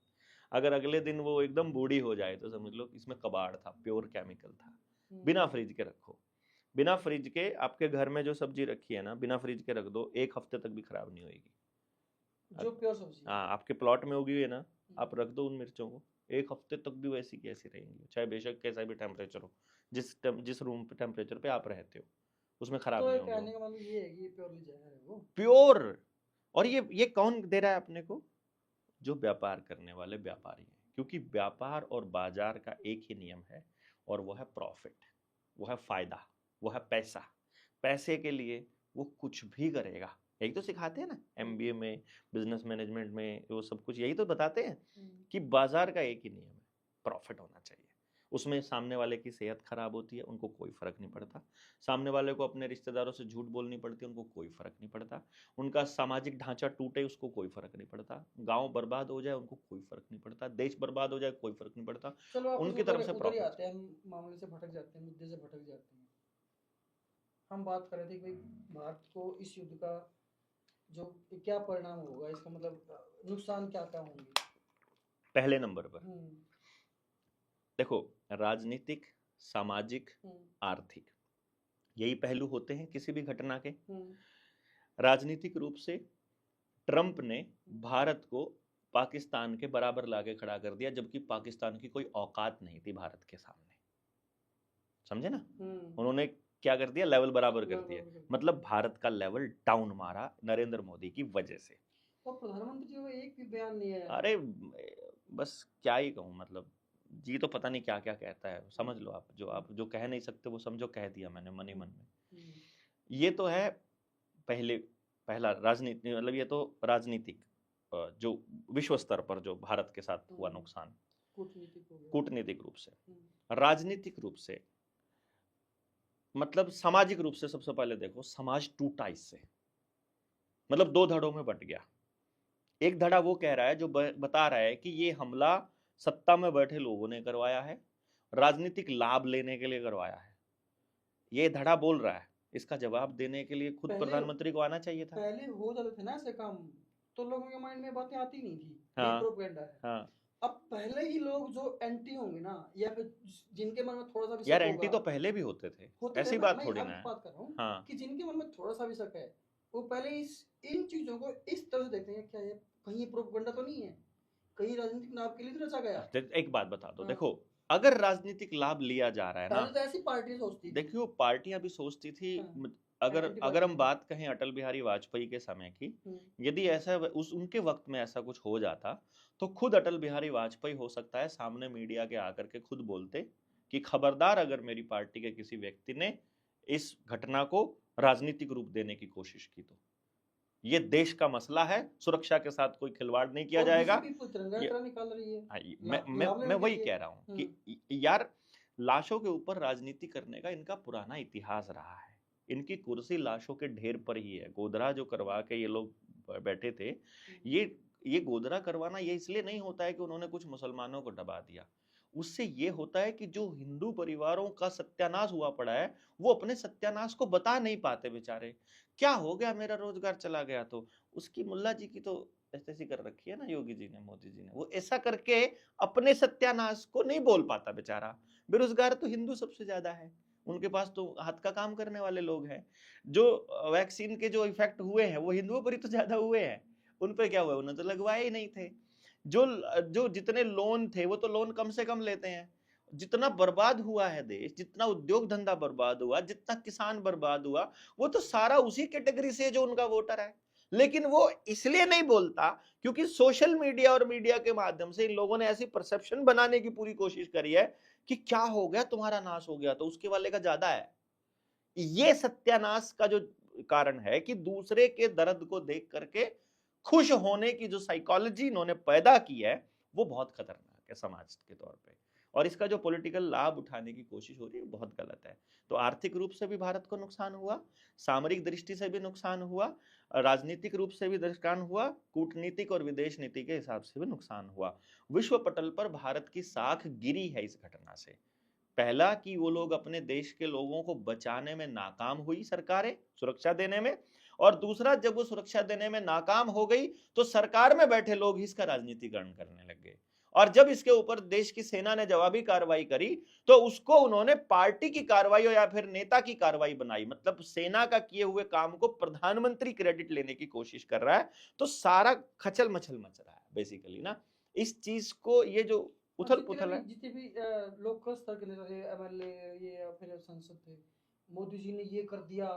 अगर अगले दिन वो एकदम बूढ़ी हो जाए, तो समझ लो इसमें कबाड़ था, प्योर केमिकल था। बिना फ्रिज के रखो। बिना फ्रिज के आपके घर में जो सब्जी रखी है ना, बिना फ्रिज के रख दो, एक हफ्ते तक भी खराब नहीं होगी।
जो प्योर सब्जी,
हाँ, आपके प्लॉट में उगी हुई है ना, आप रख दो उन मिर्चों को, एक हफ्ते तक भी वैसी की ऐसी रहेंगी, चाहे बेशक कैसा भी टेम्परेचर हो। जिस रूम पे टेम्परेचर पे आप रहते हो, उसमें खराब
तो
नहीं होंगे।
कहने का मतलब ये है कि प्योरली जहर है वो,
प्योर। और ये कौन दे रहा है अपने को? जो व्यापार करने वाले व्यापारी हैं। क्योंकि व्यापार और बाजार का एक ही नियम है, और वो है प्रॉफिट, वो है फायदा, वो है पैसा। पैसे के लिए वो कुछ भी करेगा। यही तो सिखाते हैं ना एमबीए में, बिजनेस मैनेजमेंट में, वो सब कुछ यही तो बताते हैं कि बाजार का एक ही नियम है, प्रॉफिट होना चाहिए। उसमें सामने वाले की सेहत खराब होती है, उनको कोई फर्क नहीं पड़ता। सामने वाले को अपने रिश्तेदारों से झूठ बोलनी पड़ती है, उनको कोई फर्क नहीं पड़ता। उनका सामाजिक ढांचा टूटे, उसको कोई फर्क नहीं पड़ता। गांव बर्बाद हो जाए, उनको कोई फर्क नहीं पड़ता। देश बर्बाद हो जाए, कोई फर्क नहीं पड़ता।
चलो
उनकी तरफ से
उधर ही आते हैं, हम मामले से भटक जाते हैं, मुद्दे से भटक जाते हैं। हम बात कर रहे थे कि भाई भारत को इस युद्ध का जो क्या परिणाम होगा, इसका मतलब नुकसान क्या क्या होंगे।
पहले नंबर पर देखो, राजनीतिक, सामाजिक, आर्थिक, यही पहलू होते हैं किसी भी घटना के। राजनीतिक रूप से ट्रंप ने भारत को पाकिस्तान के बराबर लाके खड़ा कर दिया, जबकि पाकिस्तान की कोई औकात नहीं थी भारत के सामने। समझे ना? उन्होंने क्या कर दिया, लेवल बराबर कर दिया। मतलब भारत का लेवल डाउन मारा नरेंद्र मोदी की वजह से।
तो प्रधानमंत्री जी का एक भी बयान नहीं है।
अरे बस क्या ही कहूँ, मतलब जी तो पता नहीं क्या क्या कहता है, समझ लो आप जो कह नहीं सकते वो समझो कह दिया मैंने मन ही मन में। ये तो है पहला राजनीति, मतलब ये तो राजनीतिक जो विश्व स्तर पर जो भारत के साथ हुआ नुकसान कूटनीतिक रूप से। राजनीतिक रूप से मतलब सामाजिक रूप से सबसे पहले देखो, समाज टूटा इससे, मतलब दो धड़ों में बंट गया। एक धड़ा वो कह रहा है जो बता रहा है कि ये हमला सत्ता में बैठे लोगों ने करवाया है, राजनीतिक लाभ लेने के लिए करवाया है। ये धड़ा बोल रहा है, इसका जवाब देने के लिए खुद प्रधानमंत्री को आना चाहिए था।
पहले हो जाते थे ना ऐसे काम, तो लोगों के माइंड में बातें आती नहीं थी।
हाँ,
ये प्रोपेगेंडा है।
हाँ।
अब पहले ही लोग जो एंटी होंगे ना, या फिर जिनके मन में थोड़ा सा भी
यार
शक
एंटी
होगा,
तो पहले भी होते थे, ऐसी
ना,
बात
मैं
थोड़ी
अब
ना है।
बात कर रहा हूँ
हाँ।
कि जिनके मन में थोड़ा सा भी शक है, वो पहले इन चीजों को इस तरह से देखते हैं, क्या ये कहीं ये प्रोपेगेंडा तो नहीं है, कहीं राजनीतिक लाभ के लिए तो रचा गया।
एक बात बता दो, देखो अगर राजनीतिक लाभ लिया जा रहा है ना,
पहले तो ऐसी पार्टी सोचती थी।
देखियो पार्टियां भी सोचती थी। अगर हम बात कहें अटल बिहारी वाजपेयी के समय की, यदि ऐसा उनके वक्त में ऐसा कुछ हो जाता तो खुद अटल बिहारी वाजपेयी हो सकता है सामने मीडिया के आकर के खुद बोलते कि खबरदार अगर मेरी पार्टी के किसी व्यक्ति ने इस घटना को राजनीतिक रूप देने की कोशिश की तो ये देश का मसला है, सुरक्षा के साथ कोई खिलवाड़ नहीं किया जाएगा।
निकाल रही है।
मैं वही कह रहा हूं कि यार लाशों के ऊपर राजनीति करने का इनका पुराना इतिहास रहा है। इनकी कुर्सी लाशों के ढेर पर ही है। गोधरा जो करवा के ये लोग बैठे थे, ये गोधरा करवाना ये इसलिए नहीं होता है कि उन्होंने कुछ मुसलमानों को दबा दिया, उससे ये होता है कि जो हिंदू परिवारों का सत्यानाश हुआ पड़ा है वो अपने सत्यानाश को बता नहीं पाते बेचारे। क्या हो गया, मेरा रोजगार चला गया, तो उसकी मुल्ला जी की तो ऐसी कर रखी है ना योगी जी ने, मोदी जी ने, वो ऐसा करके अपने सत्यानाश को नहीं बोल पाता बेचारा। बेरोजगार तो हिंदू सबसे ज्यादा है, उनके पास तो हाथ का काम करने वाले लोग हैं। जो वैक्सीन के जो इफेक्ट हुए हैं वो हिंदुओं पर ही तो ज्यादा हुए हैं, उन पे क्या हुआ, उन्होंने तो लगवाए ही नहीं थे। जो जितने लोन थे वो तो लोन कम से कम लेते हैं। जितना बर्बाद हुआ है देश, जितना उद्योग धंधा बर्बाद हुआ, जितना किसान बर्बाद हुआ, वो तो सारा उसी कैटेगरी से जो उनका वोटर है। लेकिन वो इसलिए नहीं बोलता क्योंकि सोशल मीडिया और मीडिया के माध्यम से इन लोगों ने ऐसी परसेप्शन बनाने की पूरी कोशिश करी है कि क्या हो गया, तुम्हारा नाश हो गया तो उसके वाले का ज्यादा है। ये सत्यानाश का जो कारण है कि दूसरे के दर्द को देख करके खुश होने की जो साइकोलॉजी इन्होंने पैदा की है वो बहुत खतरनाक है समाज के तौर पे, और इसका जो पॉलिटिकल लाभ उठाने की कोशिश हो रही है बहुत गलत है। तो आर्थिक रूप से भी भारत को नुकसान हुआ, सामरिक दृष्टि से भी नुकसान हुआ, राजनीतिक रूप से भी नुकसान हुआ, कूटनीतिक और विदेश नीति के हिसाब से भी नुकसान हुआ। विश्व पटल पर भारत की साख गिरी है इस घटना से। पहला कि वो लोग अपने देश के लोगों को बचाने में नाकाम हुई सरकारें, सुरक्षा देने में, और दूसरा जब वो सुरक्षा देने में नाकाम हो गई तो सरकार में बैठे लोग ही इसका राजनीतिकरण करने लग गए, और जब इसके ऊपर देश की सेना ने जवाबी कार्रवाई करी तो उसको उन्होंने पार्टी की कार्रवाई या फिर नेता की कार्रवाई बनाई। मतलब सेना का किए हुए काम को प्रधानमंत्री क्रेडिट लेने की कोशिश कर रहा है, तो सारा खचल मचल मच रहा है बेसिकली ना। इस चीज को ये जो उथल पुथल है,
जितने भी लोकल स्तर के नेता थे, एमएलए, ये या फिर संसद थे, मोदी जी ने ये कर दिया,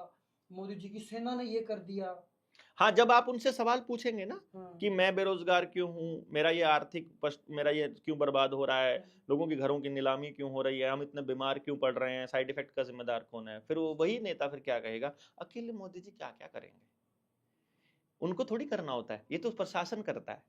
मोदी जी की सेना ने ये कर दिया।
हाँ, जब आप उनसे सवाल पूछेंगे ना कि मैं बेरोजगार क्यों हूँ, मेरा ये मेरा ये क्यों बर्बाद हो रहा है, लोगों के घरों की नीलामी क्यों हो रही है, हम इतने बीमार क्यों पड़ रहे हैं, साइड इफेक्ट का जिम्मेदार कौन है, फिर वो वही नेता फिर क्या कहेगा, अकेले मोदी जी क्या क्या करेंगे, उनको थोड़ी करना होता है, ये तो प्रशासन करता है।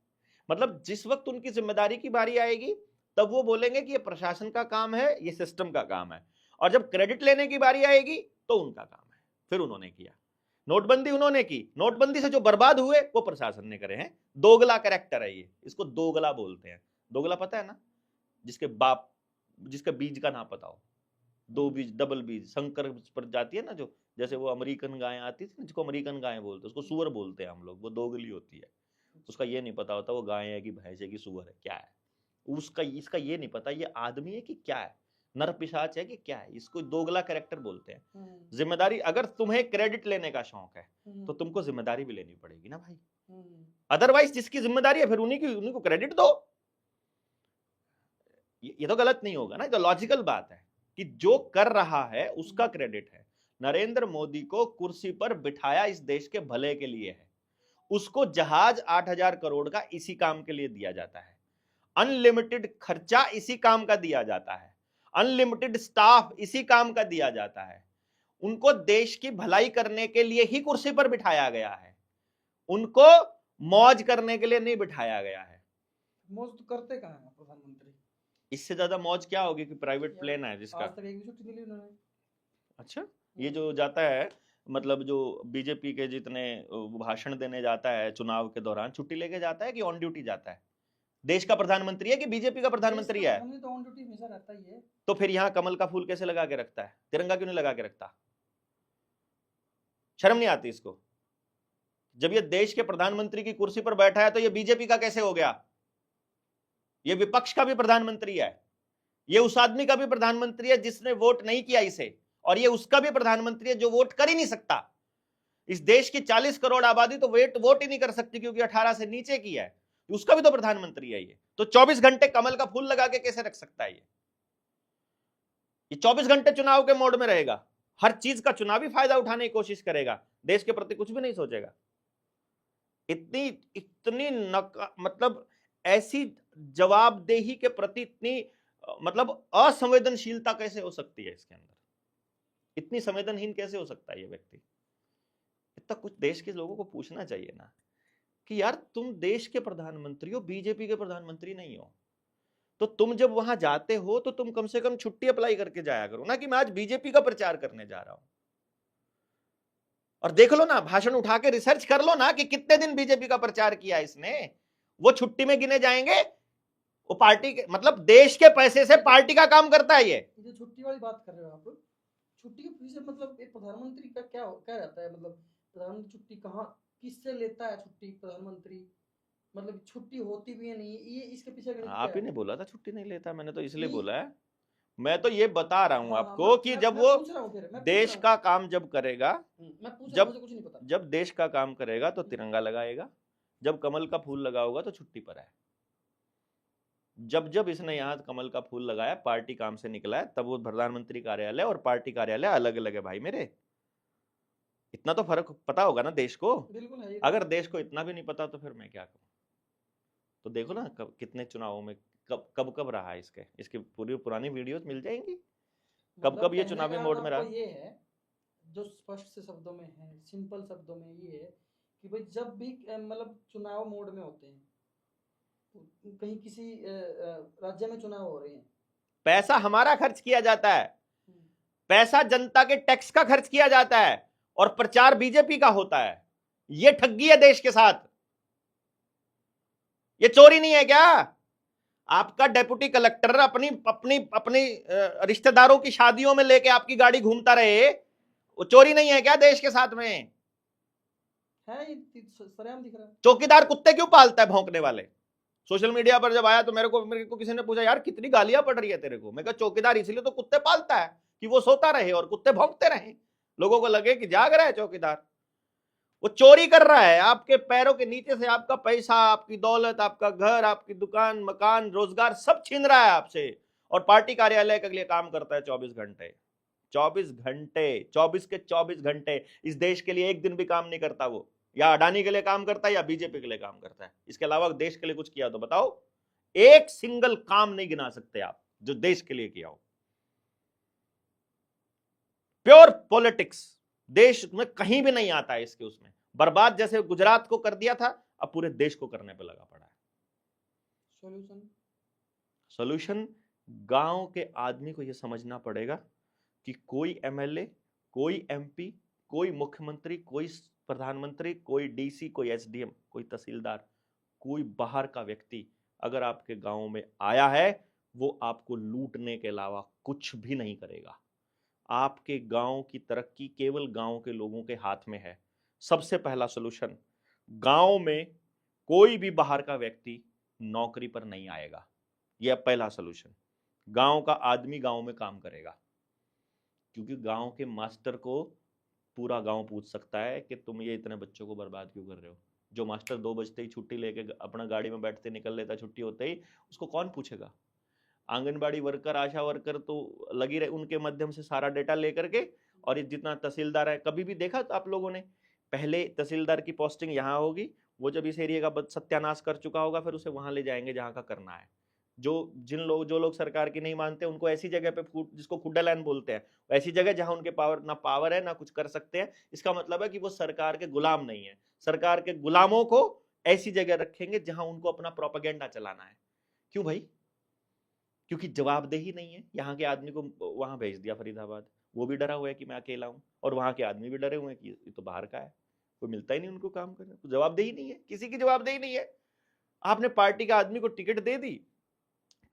मतलब जिस वक्त उनकी जिम्मेदारी की बारी आएगी तब वो बोलेंगे कि ये प्रशासन का काम है, ये सिस्टम का काम है, और जब क्रेडिट लेने की बारी आएगी तो उनका काम है। फिर उन्होंने किया, नोटबंदी उन्होंने की, नोटबंदी से जो बर्बाद हुए वो प्रशासन ने करे हैं। दोगला कैरेक्टर है ये, इसको दोगला बोलते हैं। दोगला पता है ना, जिसके बीज का ना पता हो, दो बीज, डबल बीज, संकर प्रजाति है ना, जो जैसे वो अमेरिकन गाय आती थी, जिसको अमेरिकन गाय बोलते हैं, उसको सुअर बोलते हैं हम लोग, वो दोगली होती है। उसका ये नहीं पता होता वो गाय है कि भैंस है कि सुअर है, क्या है उसका, इसका ये नहीं पता ये आदमी है कि क्या है, नर पिशाच है कि क्या है, इसको दोगला कैरेक्टर बोलते हैं। जिम्मेदारी, अगर तुम्हें क्रेडिट लेने का शौक है तो तुमको जिम्मेदारी भी लेनी पड़ेगी ना भाई। अदरवाइज जिसकी जिम्मेदारी है फिर उन्हीं को क्रेडिट दो। ये तो गलत नहीं होगा ना, तो लॉजिकल बात है कि जो कर रहा है उसका क्रेडिट है। नरेंद्र मोदी को कुर्सी पर बिठाया इस देश के भले के लिए है, उसको जहाज 8,000 करोड़ का इसी काम के लिए दिया जाता है, अनलिमिटेड खर्चा इसी काम का दिया जाता है, अनलिमिटेड स्टाफ इसी काम का दिया जाता है। उनको देश की भलाई करने के लिए ही कुर्सी पर बिठाया गया है, उनको मौज करने के लिए नहीं बिठाया गया है।
मौज तो करते कहाँ हैं प्रधानमंत्री?
इससे ज्यादा मौज क्या होगी कि प्राइवेट प्लेन है जिसका।
आज तक एक भी छुट्टी नहीं ली उन्होंने।
अच्छा, ये जो जाता है मतलब जो बीजेपी के जितने भाषण देने जाता है चुनाव के दौरान, छुट्टी लेके जाता है कि ऑन ड्यूटी जाता है? देश का प्रधानमंत्री है कि बीजेपी का प्रधानमंत्री है?
हमने तो ऑन ड्यूटी हमेशा रहता ही है।
तो फिर यहाँ कमल का फूल कैसे लगा के रखता है, तिरंगा क्यों नहीं लगा के रखता? शर्म नहीं आती इसको? जब ये देश के प्रधानमंत्री की कुर्सी पर बैठा है तो ये बीजेपी का कैसे हो गया? ये विपक्ष का भी प्रधानमंत्री है, ये उस आदमी का भी प्रधानमंत्री है जिसने वोट नहीं किया इसे, और ये उसका भी प्रधानमंत्री है जो वोट कर ही नहीं सकता। इस देश की 40 करोड़ आबादी तो वोट ही नहीं कर सकती क्योंकि 18 से नीचे की है, उसका भी तो प्रधानमंत्री है ये। तो 24 घंटे कमल का फूल लगा के कैसे रख सकता है ये 24 घंटे चुनाव के मोड में रहेगा, हर चीज का चुनावी फायदा उठाने की कोशिश करेगा, देश के प्रति कुछ भी नहीं सोचेगा। इतनी मतलब ऐसी जवाबदेही के प्रति इतनी मतलब असंवेदनशीलता कैसे हो सकती है इसके अंदर? इतनी संवेदनहीन कैसे हो सकता है ये व्यक्ति? इतना कुछ देश के लोगों को पूछना चाहिए ना कि यार तुम देश के प्रधानमंत्री हो, बीजेपी के प्रधानमंत्री नहीं हो, तो तुम जब वहां जाते हो तो तुम कम से कम छुट्टी अप्लाई करके जाया करो ना कि मैं आज बीजेपी का प्रचार करने जा रहा हूं। और देख लो ना, भाषण उठा के रिसर्च कर लो ना कि कितने दिन बीजेपी का प्रचार किया इसने, वो छुट्टी में गिने जाएंगे। वो पार्टी के मतलब देश के पैसे से पार्टी का काम करता है ये।
जो छुट्टी वाली बात कर रहे हो आप, छुट्टी के पीछे मतलब एक प्रधानमंत्री का क्या रहता है? मतलब प्रधानमंत्री छुट्टी कहाँ किससे लेता है छुट्टी प्रधानमंत्री? मतलब छुट्टी होती भी है नहीं, ये इसके पीछे गणित
आप
क्या
ही
है?
ने बोला था छुट्टी नहीं लेता, मैंने तो इसलिए
नहीं।
बोला है, मैं तो ये बता रहा हूं
हाँ,
आपको कि जब
मैं
वो
पूछ रहा हूँ फिर, मैं
देश
पूछ
का काम जब करेगा,
मैं पूछ रहा हूँ,
जब
मुझे कुछ नहीं पता।
जब देश का काम करेगा तो तिरंगा लगाएगा, जब कमल का फूल लगा होगा तो छुट्टी पर है। जब जब इसने यहाँ कमल का फूल लगाया, पार्टी काम से निकला है, तब वो प्रधानमंत्री कार्यालय और पार्टी कार्यालय अलग अलग है भाई मेरे। इतना तो फर्क पता होगा ना देश को।
बिल्कुल है।
अगर देश को इतना भी नहीं पता तो फिर मैं क्या करूं? तो देखो ना कितने चुनावों में कब कब रहा है इसकी पूरी पुरानी वीडियोस मिल जाएंगी, कब
मतलब
ये
कहने
चुनावी
का
मोड में रहा।
आपको ये है, जो स्पष्ट से शब्दों में है, सिंपल शब्दों में ये है कि भाई जब भी मतलब चुनाव मोड में होते हैं, तो कहीं किसी राज्य में चुनाव हो रहे हैं,
पैसा हमारा खर्च किया जाता है, पैसा जनता के टैक्स का खर्च किया जाता है, और प्रचार बीजेपी का होता है। ये ठगी है देश के साथ, ये चोरी नहीं है क्या? आपका डेप्यूटी कलेक्टर अपनी अपनी अपनी रिश्तेदारों की शादियों में लेके आपकी गाड़ी घूमता रहे, वो चोरी नहीं है क्या देश के साथ में?
है ये सरेआम दिख रहा है।
चौकीदार कुत्ते क्यों पालता है भौंकने वाले? सोशल मीडिया पर जब आया तो मेरे को किसी ने पूछा यार कितनी गालियां पड़ रही है तेरे को। मैं कहा चौकीदार इसलिए तो कुत्ते पालता है कि वो सोता रहे और कुत्ते भौंकते रहे, लोगों को लगे कि जाग रहा है चौकीदार। वो चोरी कर रहा है आपके पैरों के नीचे से, आपका पैसा, आपकी दौलत, आपका घर, आपकी दुकान, मकान, रोजगार सब छीन रहा है आपसे, और पार्टी कार्यालय के लिए काम करता है 24 घंटे। 24 घंटे, 24 के 24 घंटे, इस देश के लिए एक दिन भी काम नहीं करता वो। या अडानी के लिए काम करता है या बीजेपी के लिए काम करता है, इसके अलावा देश के लिए कुछ किया तो बताओ? एक सिंगल काम नहीं गिना सकते आप जो देश के लिए किया हो। प्योर पॉलिटिक्स देश में कहीं भी नहीं आता है इसके। उसमें बर्बाद जैसे गुजरात को कर दिया था, अब पूरे देश को करने पे लगा पड़ा है। सॉल्यूशन गांव के आदमी को यह समझना पड़ेगा कि कोई एमएलए, कोई एमपी, कोई मुख्यमंत्री, कोई प्रधानमंत्री, कोई डीसी, कोई एसडीएम, कोई तहसीलदार, कोई बाहर का व्यक्ति अगर आपके गांव में आया है, वो आपको लूटने के अलावा कुछ भी नहीं करेगा। आपके गांव की तरक्की केवल गांव के लोगों के हाथ में है। सबसे पहला सॉल्यूशन, गांव में कोई भी बाहर का व्यक्ति नौकरी पर नहीं आएगा। यह पहला सॉल्यूशन। गांव का आदमी गांव में काम करेगा, क्योंकि गांव के मास्टर को पूरा गांव पूछ सकता है कि तुम ये इतने बच्चों को बर्बाद क्यों कर रहे हो, जो मास्टर 2 बजते ही छुट्टी लेके अपना गाड़ी में बैठते निकल लेता छुट्टी होते ही, उसको कौन पूछेगा? आंगनबाड़ी वर्कर, आशा वर्कर तो लगी रहे उनके माध्यम से सारा डेटा लेकर के, और ये जितना तहसीलदार है, कभी भी देखा तो आप लोगों ने, पहले तहसीलदार की पोस्टिंग यहाँ होगी, वो जब इस एरिया का सत्यानाश कर चुका होगा फिर उसे वहां ले जाएंगे जहां का करना है। जो लोग सरकार की नहीं मानते उनको ऐसी जगह पे जिसको खुड्डा लाइन बोलते हैं, ऐसी जगह जहां उनके पावर है ना कुछ कर सकते हैं। इसका मतलब है कि वो सरकार के गुलाम नहीं है। सरकार के गुलामों को ऐसी जगह रखेंगे जहां उनको अपना प्रोपेगेंडा चलाना है। क्यों भाई? क्योंकि जवाबदेही नहीं है। यहाँ के आदमी को वहां भेज दिया फरीदाबाद, वो भी डरा हुआ है कि मैं अकेला हूं, और वहां के आदमी भी डरे हुए हैं कि ये तो बाहर का है, कोई मिलता ही नहीं उनको काम करने को। जवाबदेही नहीं है, किसी की जवाबदेही नहीं है। आपने पार्टी का आदमी को टिकट दे दी,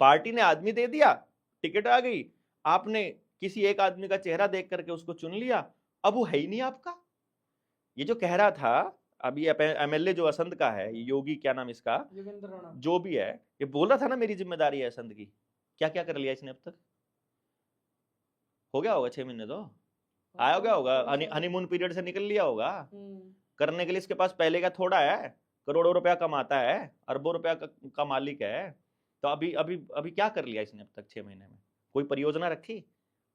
पार्टी ने आदमी दे दिया, टिकट आ गई, आपने किसी एक आदमी का चेहरा देख करके उसको चुन लिया, अब वो है ही नहीं आपका। ये जो कह रहा था अभी एमएलए जो असंध का है, योगी क्या नाम इसका,
योगेंद्र राणा,
जो भी है, ये बोल रहा था ना मेरी जिम्मेदारी है असंध की। क्या क्या कर लिया इसने अब तक? हो गया होगा 6 महीने तो आया गया होगा, हनीमून पीरियड से निकल लिया होगा। करने के लिए इसके पास पहले का थोड़ा है, करोड़ों रुपया कमाता है, अरबों रुपया का मालिक है। तो अभी अभी अभी क्या कर लिया इसने अब तक 6 महीने में? कोई परियोजना रखी?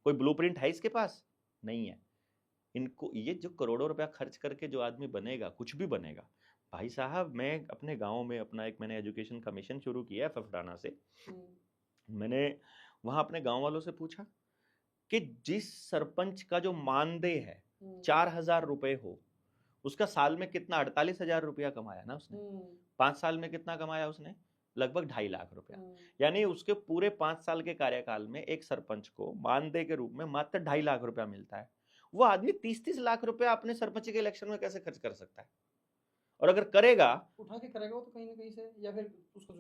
कोई ब्लूप्रिंट है इसके पास? नहीं है। इनको ये जो करोड़ों रुपया खर्च करके जो आदमी बनेगा, कुछ भी बनेगा। भाई साहब, मैं अपने गांव में अपना एक मैंने एजुकेशन का मिशन शुरू किया है फफड़ाना से। मैंने वहां अपने गांव वालों से पूछा कि जिस सरपंच का जो मानदेय है 4,000 रुपए हो, उसका साल में कितना 48,000 रुपया कमाया ना उसने। 5 साल में कितना कमाया उसने? लगभग 2.5 लाख रुपया। यानी उसके पूरे 5 साल के कार्यकाल में एक सरपंच को मानदेय के रूप में मात्र 2.5 लाख रुपया मिलता है। वो आदमी 30-30 लाख रुपया अपने सरपंच के इलेक्शन में कैसे खर्च कर सकता है? और अगर करेगा,
उठा के करेगा वो तो कहीं ना कहीं से, या फिर उसको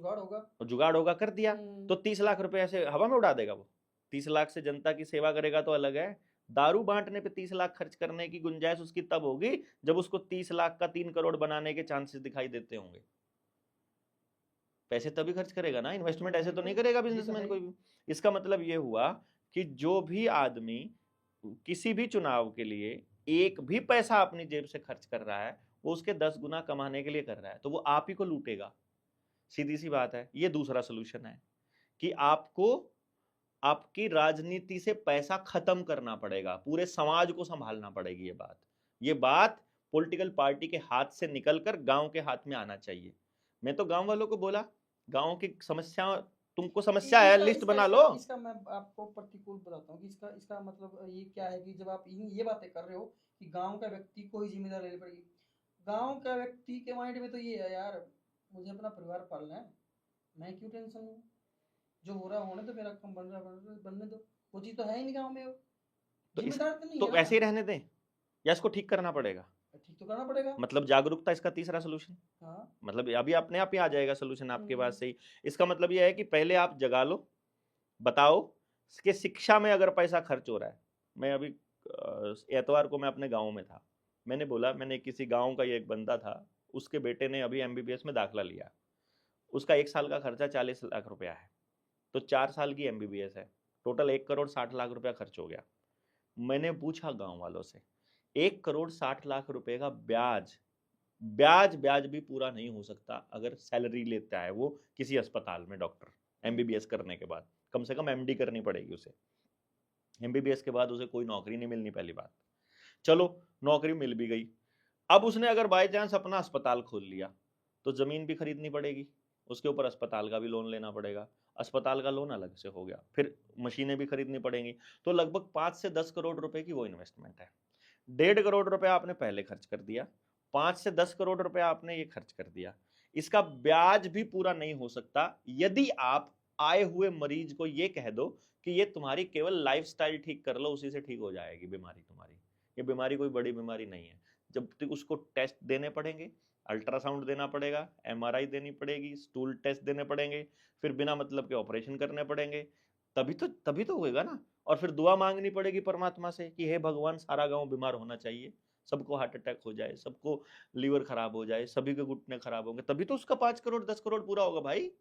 जुगाड़ होगा, कर दिया तो 30 लाख रुपए ऐसे हवा में उड़ा देगा वो। 30 लाख से जनता की सेवा करेगा तो अलग है। दारू बांटने पे 30 लाख खर्च करने की गुंजाइश उसकी तब होगी जब उसको 30 लाख का 3 करोड़ बनाने के चांसेस दिखाई देते होंगे। पैसे तभी खर्च करेगा ना, इन्वेस्टमेंट ऐसे तो नहीं करेगा बिजनेसमैन कोई भी। इसका मतलब ये हुआ कि जो भी आदमी किसी भी चुनाव के लिए एक भी पैसा अपनी जेब से खर्च कर रहा है, वो उसके 10 गुना कमाने के लिए कर रहा है, तो वो आप ही को लूटेगा। सीधी सी बात है। ये दूसरा सोल्यूशन है कि आपको आपकी राजनीति से पैसा खत्म करना पड़ेगा, पूरे समाज को संभालना पड़ेगी। ये बात पॉलिटिकल पार्टी के हाथ से निकलकर गांव के हाथ में आना चाहिए। मैं तो गांव वालों को बोला, गांव की समस्या, तुमको समस्या है, लिस्ट बना लो।
इसका मैं आपको प्रतिकूल बताता हूँ कि इसका मतलब ये क्या है कि जब आप ये बातें कर रहे हो कि गांव का व्यक्ति को ही जिम्मेदारी लेनी पड़ेगी, गांव का व्यक्ति के माइंड में तो ये है, यार मुझे अपना परिवार पालना है, मैं क्यों टेंशन लूं, जो हो रहा होने तो, मेरा काम बनने दो। वो चीज तो है ही नहीं गाँव में। जिम्मेदार तो नहीं है,
ऐसे ही रहने दें या इसको ठीक करना पड़ेगा?
ठीक तो करना पड़ेगा।
मतलब जागरूकता इसका तीसरा सोल्यूशन।
हाँ।
मतलब अभी अपने आप ही आ जाएगा सोल्यूशन आपके पास से ही। इसका मतलब यह है कि पहले आप जगा लो, बताओ कि शिक्षा में अगर पैसा खर्च हो रहा है। मैं अभी एतवार को मैं अपने गांव में था, मैंने बोला, मैंने किसी गांव का ये एक बंदा था, उसके बेटे ने अभी एमबीबीएस में दाखिला लिया, उसका 1 साल का खर्चा 40 लाख रुपया है, तो 4 साल की एमबीबीएस है, टोटल 1 करोड़ 60 लाख रुपया खर्च हो गया। मैंने पूछा गांव वालों से, 1 करोड़ 60 लाख रुपए का ब्याज भी पूरा नहीं हो सकता अगर सैलरी लेता है वो किसी अस्पताल में डॉक्टर, एमबीबीएस करने के बाद कम से कम एमडी करनी पड़ेगी उसे। एमबीबीएस के बाद उसे कोई नौकरी नहीं मिलनी, पहली बात। चलो नौकरी मिल भी गई, अब उसने अगर बाय चांस अपना अस्पताल खोल लिया तो जमीन भी खरीदनी पड़ेगी, उसके ऊपर अस्पताल का भी लोन लेना पड़ेगा, अस्पताल का लोन अलग से हो गया, फिर मशीनें भी खरीदनी पड़ेंगी, तो लगभग 5 से 10 करोड़ रुपए की वो इन्वेस्टमेंट है। 1.5 करोड़ रुपया आपने पहले खर्च कर दिया, 5 से 10 करोड़ रुपया आपने ये खर्च कर दिया। इसका ब्याज भी पूरा नहीं हो सकता यदि आप आए हुए मरीज को ये कह दो कि ये तुम्हारी केवल लाइफस्टाइल ठीक कर लो, उसी से ठीक हो जाएगी बीमारी तुम्हारी। ये बीमारी कोई बड़ी बीमारी नहीं है। जब तक उसको टेस्ट देने पड़ेंगे, अल्ट्रासाउंड देना पड़ेगा, एमआरआई देनी पड़ेगी, स्टूल टेस्ट देने पड़ेंगे, फिर बिना मतलब के ऑपरेशन करने पड़ेंगे, तभी तो होएगा ना। और फिर दुआ मांगनी पड़ेगी परमात्मा से कि हे भगवान, सारा गांव बीमार होना चाहिए, सबको हार्ट अटैक हो जाए, सबको लीवर खराब हो जाए, सभी के घुटने खराब होंगे, तभी तो उसका 5 करोड़ 10 करोड़ पूरा होगा। भाई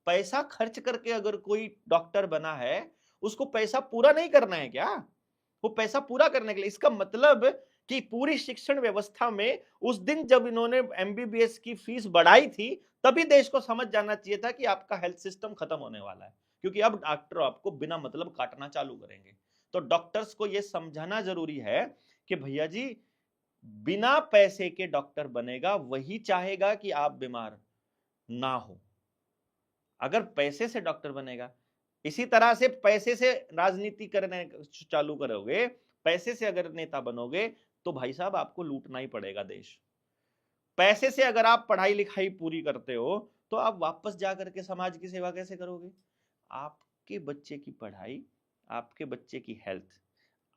पैसा खर्च करके अगर कोई डॉक्टर बना है, उसको पैसा पूरा नहीं करना है क्या? वो पैसा पूरा करने के लिए। इसका मतलब कि पूरी शिक्षण व्यवस्था में उस दिन जब इन्होंने एमबीबीएस की फीस बढ़ाई थी, तभी देश को समझ जाना चाहिए था कि आपका हेल्थ सिस्टम खत्म होने वाला है, क्योंकि अब डॉक्टर आपको बिना मतलब काटना चालू करेंगे। तो डॉक्टर्स को यह समझाना जरूरी है कि भैया जी, बिना पैसे के डॉक्टर बनेगा वही चाहेगा कि आप बीमार ना हो। अगर पैसे से डॉक्टर बनेगा, इसी तरह से पैसे से राजनीति करने चालू करोगे, पैसे से अगर नेता बनोगे, तो भाई साहब आपको लूटना ही पड़ेगा देश। पैसे से अगर आप पढ़ाई लिखाई पूरी करते हो, तो आप वापस जाकर के समाज की सेवा कैसे करोगे? आपके बच्चे की पढ़ाई, आपके बच्चे की हेल्थ,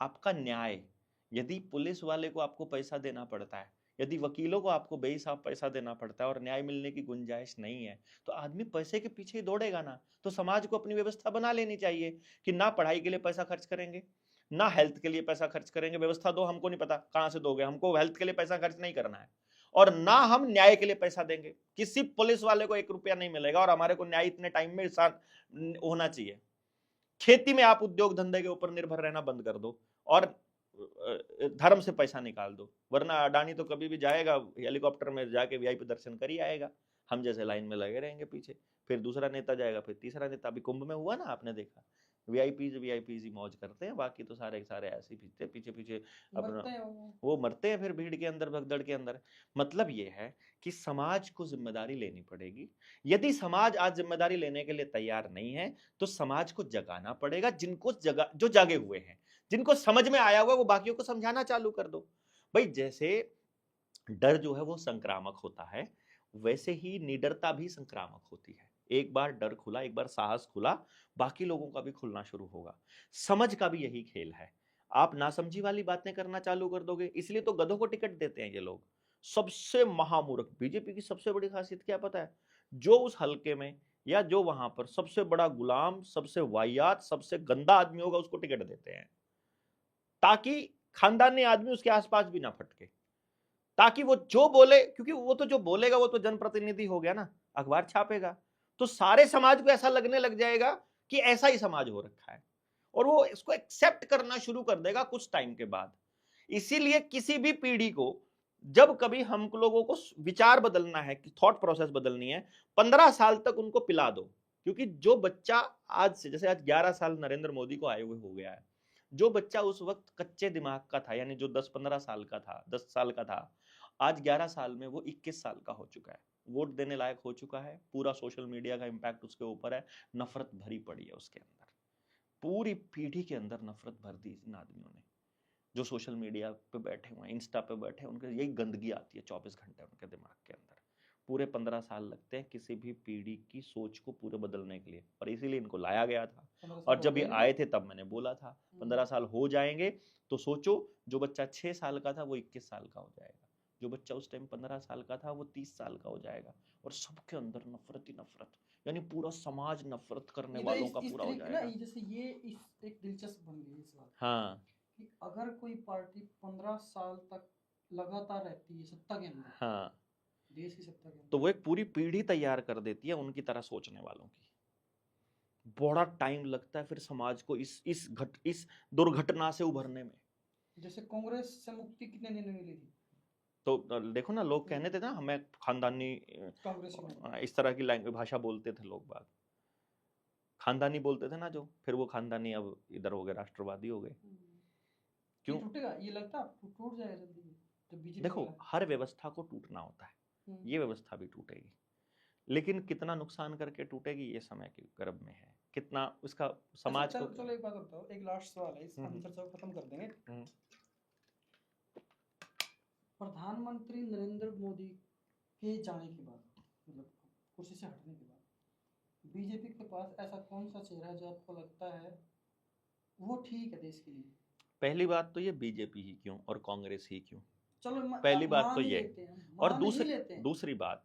आपका न्याय, यदि पुलिस वाले को आपको पैसा देना पड़ता है, यदि वकीलों को आपको बेहिसाब पैसा देना पड़ता है और न्याय मिलने की गुंजाइश नहीं है, तो आदमी पैसे के पीछे ही दौड़ेगा ना। तो समाज को अपनी व्यवस्था बना लेनी चाहिए कि ना पढ़ाई के लिए पैसा खर्च करेंगे, ना हेल्थ के लिए पैसा खर्च करेंगे। व्यवस्था दो, हमको नहीं पता कहां से दोगे, हमको हेल्थ के लिए पैसा खर्च नहीं करना है, और ना हम न्याय के लिए पैसा देंगे। किसी पुलिस वाले को 1 रुपया नहीं मिलेगा, और हमारे को न्याय इतने टाइम में होना चाहिए। खेती में आप उद्योग धंधे के ऊपर निर्भर रहना बंद कर दो और धर्म से पैसा निकाल दो, वरना अडानी तो कभी भी जाएगा हेलीकॉप्टर में जाके वीआईपी दर्शन कर ही आएगा, हम जैसे लाइन में लगे रहेंगे पीछे। फिर दूसरा नेता जाएगा, फिर तीसरा नेता। अभी कुंभ में हुआ ना, आपने देखा, वीआईपीज ही मौज करते हैं, बाकी तो सारे सारे ऐसे ही पीछे पीछे अपना
मरते हैं
वो मरते हैं फिर भीड़ के अंदर, भगदड़ के अंदर। मतलब ये है कि समाज को जिम्मेदारी लेनी पड़ेगी। यदि समाज आज जिम्मेदारी लेने के लिए तैयार नहीं है, तो समाज को जगाना पड़ेगा। जो जागे हुए हैं, जिनको समझ में आया हुआ, वो बाकियों को समझाना चालू कर दो। भाई जैसे डर जो है वो संक्रामक होता है, वैसे ही निडरता भी संक्रामक होती है। एक बार डर खुला, एक बार साहस खुला, बाकी लोगों का भी खुलना शुरू होगा। समझ का भी यही खेल है। आप नासमझी वाली बातें करना चालू कर दोगे, इसलिए तो गधों को टिकट देते हैं ये लोग। सबसे महामूर्ख बीजेपी की सबसे बड़ी खासियत क्या पता है? जो उस हलके में या जो वहां पर सबसे बड़ा गुलाम, सबसे वाहियात, सबसे गंदा आदमी होगा, उसको टिकट देते हैं, ताकि खानदानी आदमी उसके आसपास भी ना फटके, ताकि वो जो बोले, क्योंकि वो तो जो बोलेगा वो तो जनप्रतिनिधि हो गया ना, अखबार छापेगा, तो सारे समाज को ऐसा लगने लग जाएगा कि ऐसा ही समाज हो रखा है, और वो इसको एक्सेप्ट करना शुरू कर देगा कुछ टाइम के बाद। इसीलिए किसी भी पीढ़ी को जब कभी हम लोगों को विचार बदलना है, कि थॉट प्रोसेस बदलनी है, 15 साल तक उनको पिला दो। क्योंकि जो बच्चा आज से, जैसे आज 11 साल नरेंद्र मोदी को आए हुए हो गया है, जो बच्चा उस वक्त कच्चे दिमाग का था, यानी जो 10-15 साल का था, 10 साल का था, आज 11 साल में वो 21 साल का हो चुका है, वोट देने लायक हो चुका है। पूरा सोशल मीडिया का इंपैक्ट उसके ऊपर है, नफरत भरी पड़ी है उसके अंदर, पूरी पीढ़ी के अंदर नफरत भर दी इन आदमियों ने। जो सोशल मीडिया पे बैठे हुए हैं, इंस्टा पे बैठे हैं, उनके यही गंदगी आती है 24 घंटे उनके दिमाग के अंदर। पूरे 15 साल लगते हैं किसी भी पीढ़ी की सोच को पूरे बदलने के लिए, और इसीलिए इनको लाया गया था।
15 साल
और
हो
जब ये
गए
आए थे तब मैंने बोला था 15 साल हो जाएंगे, तो सोचो जो बच्चा 6 साल का था वो 21 साल का हो जाएगा, जो बच्चा उस टाइम 15 साल का था वो 30 साल का हो जाएगा, और सबके अंदर नफरत ही नफरत, यानी पूरा समाज नफरत करने
ये तो
वालों का
इस
पूरा हो
तरीके ना,
जाएगा।
जैसे ये इस एक दिलचस्प बन गई इस बात
हाँ
कि अगर कोई पार्टी 15 साल तक लगातार रहती है सत्ता के अंदर,
हाँ,
देश की सत्ता के
तो
अंदर,
वो एक पूरी पीढ़ी तैयार कर देती है उनकी तरह सोचने वालों की। बड़ा टाइम लगता है फिर समाज को इस दुर्घटना से उभरने में।
जैसे कांग्रेस से मुक्ति कितने दिन में मिली थी?
तो देखो ना, लोग कहने थे ना हमें खानदानी
कांग्रेस में
इस तरह की लैंग्वेज भाषा बोलते थे लोग बाग, खानदानी बोलते थे ना जो, फिर वो खानदानी अब इधर हो गए, राष्ट्रवादी हो गए।
ये
क्यों?
टूटेगा, ये लगता है टूट जाएगा जल्दी जब बीजेपी
देखो,
वाला
हर व्यवस्था को टूटना होता है, ये व्यवस्था भी टूटेगी, लेकिन कितना नुकसान करके टूटेगी ये समय के गर्भ में है, कितना उसका समाज को।
चलो एक बात बताओ, एक लास्ट सवाल है, इस हम चर्चा को खत्म कर देंगे। प्रधानमंत्री नरेंद्र मोदी के जाने के बाद, मतलब कुर्सी से हटने के बाद, बीजेपी के पास ऐसा कौन सा चेहरा है जो आपको लगता है वो ठीक है देश के लिए?
पहली बात तो ये बीजेपी ही क्यों और कांग्रेस ही क्यों,
चलो
पहली बात
मान
तो
ही
ये।
लेते हैं,
और
मान ही लेते हैं।
दूसरी बात,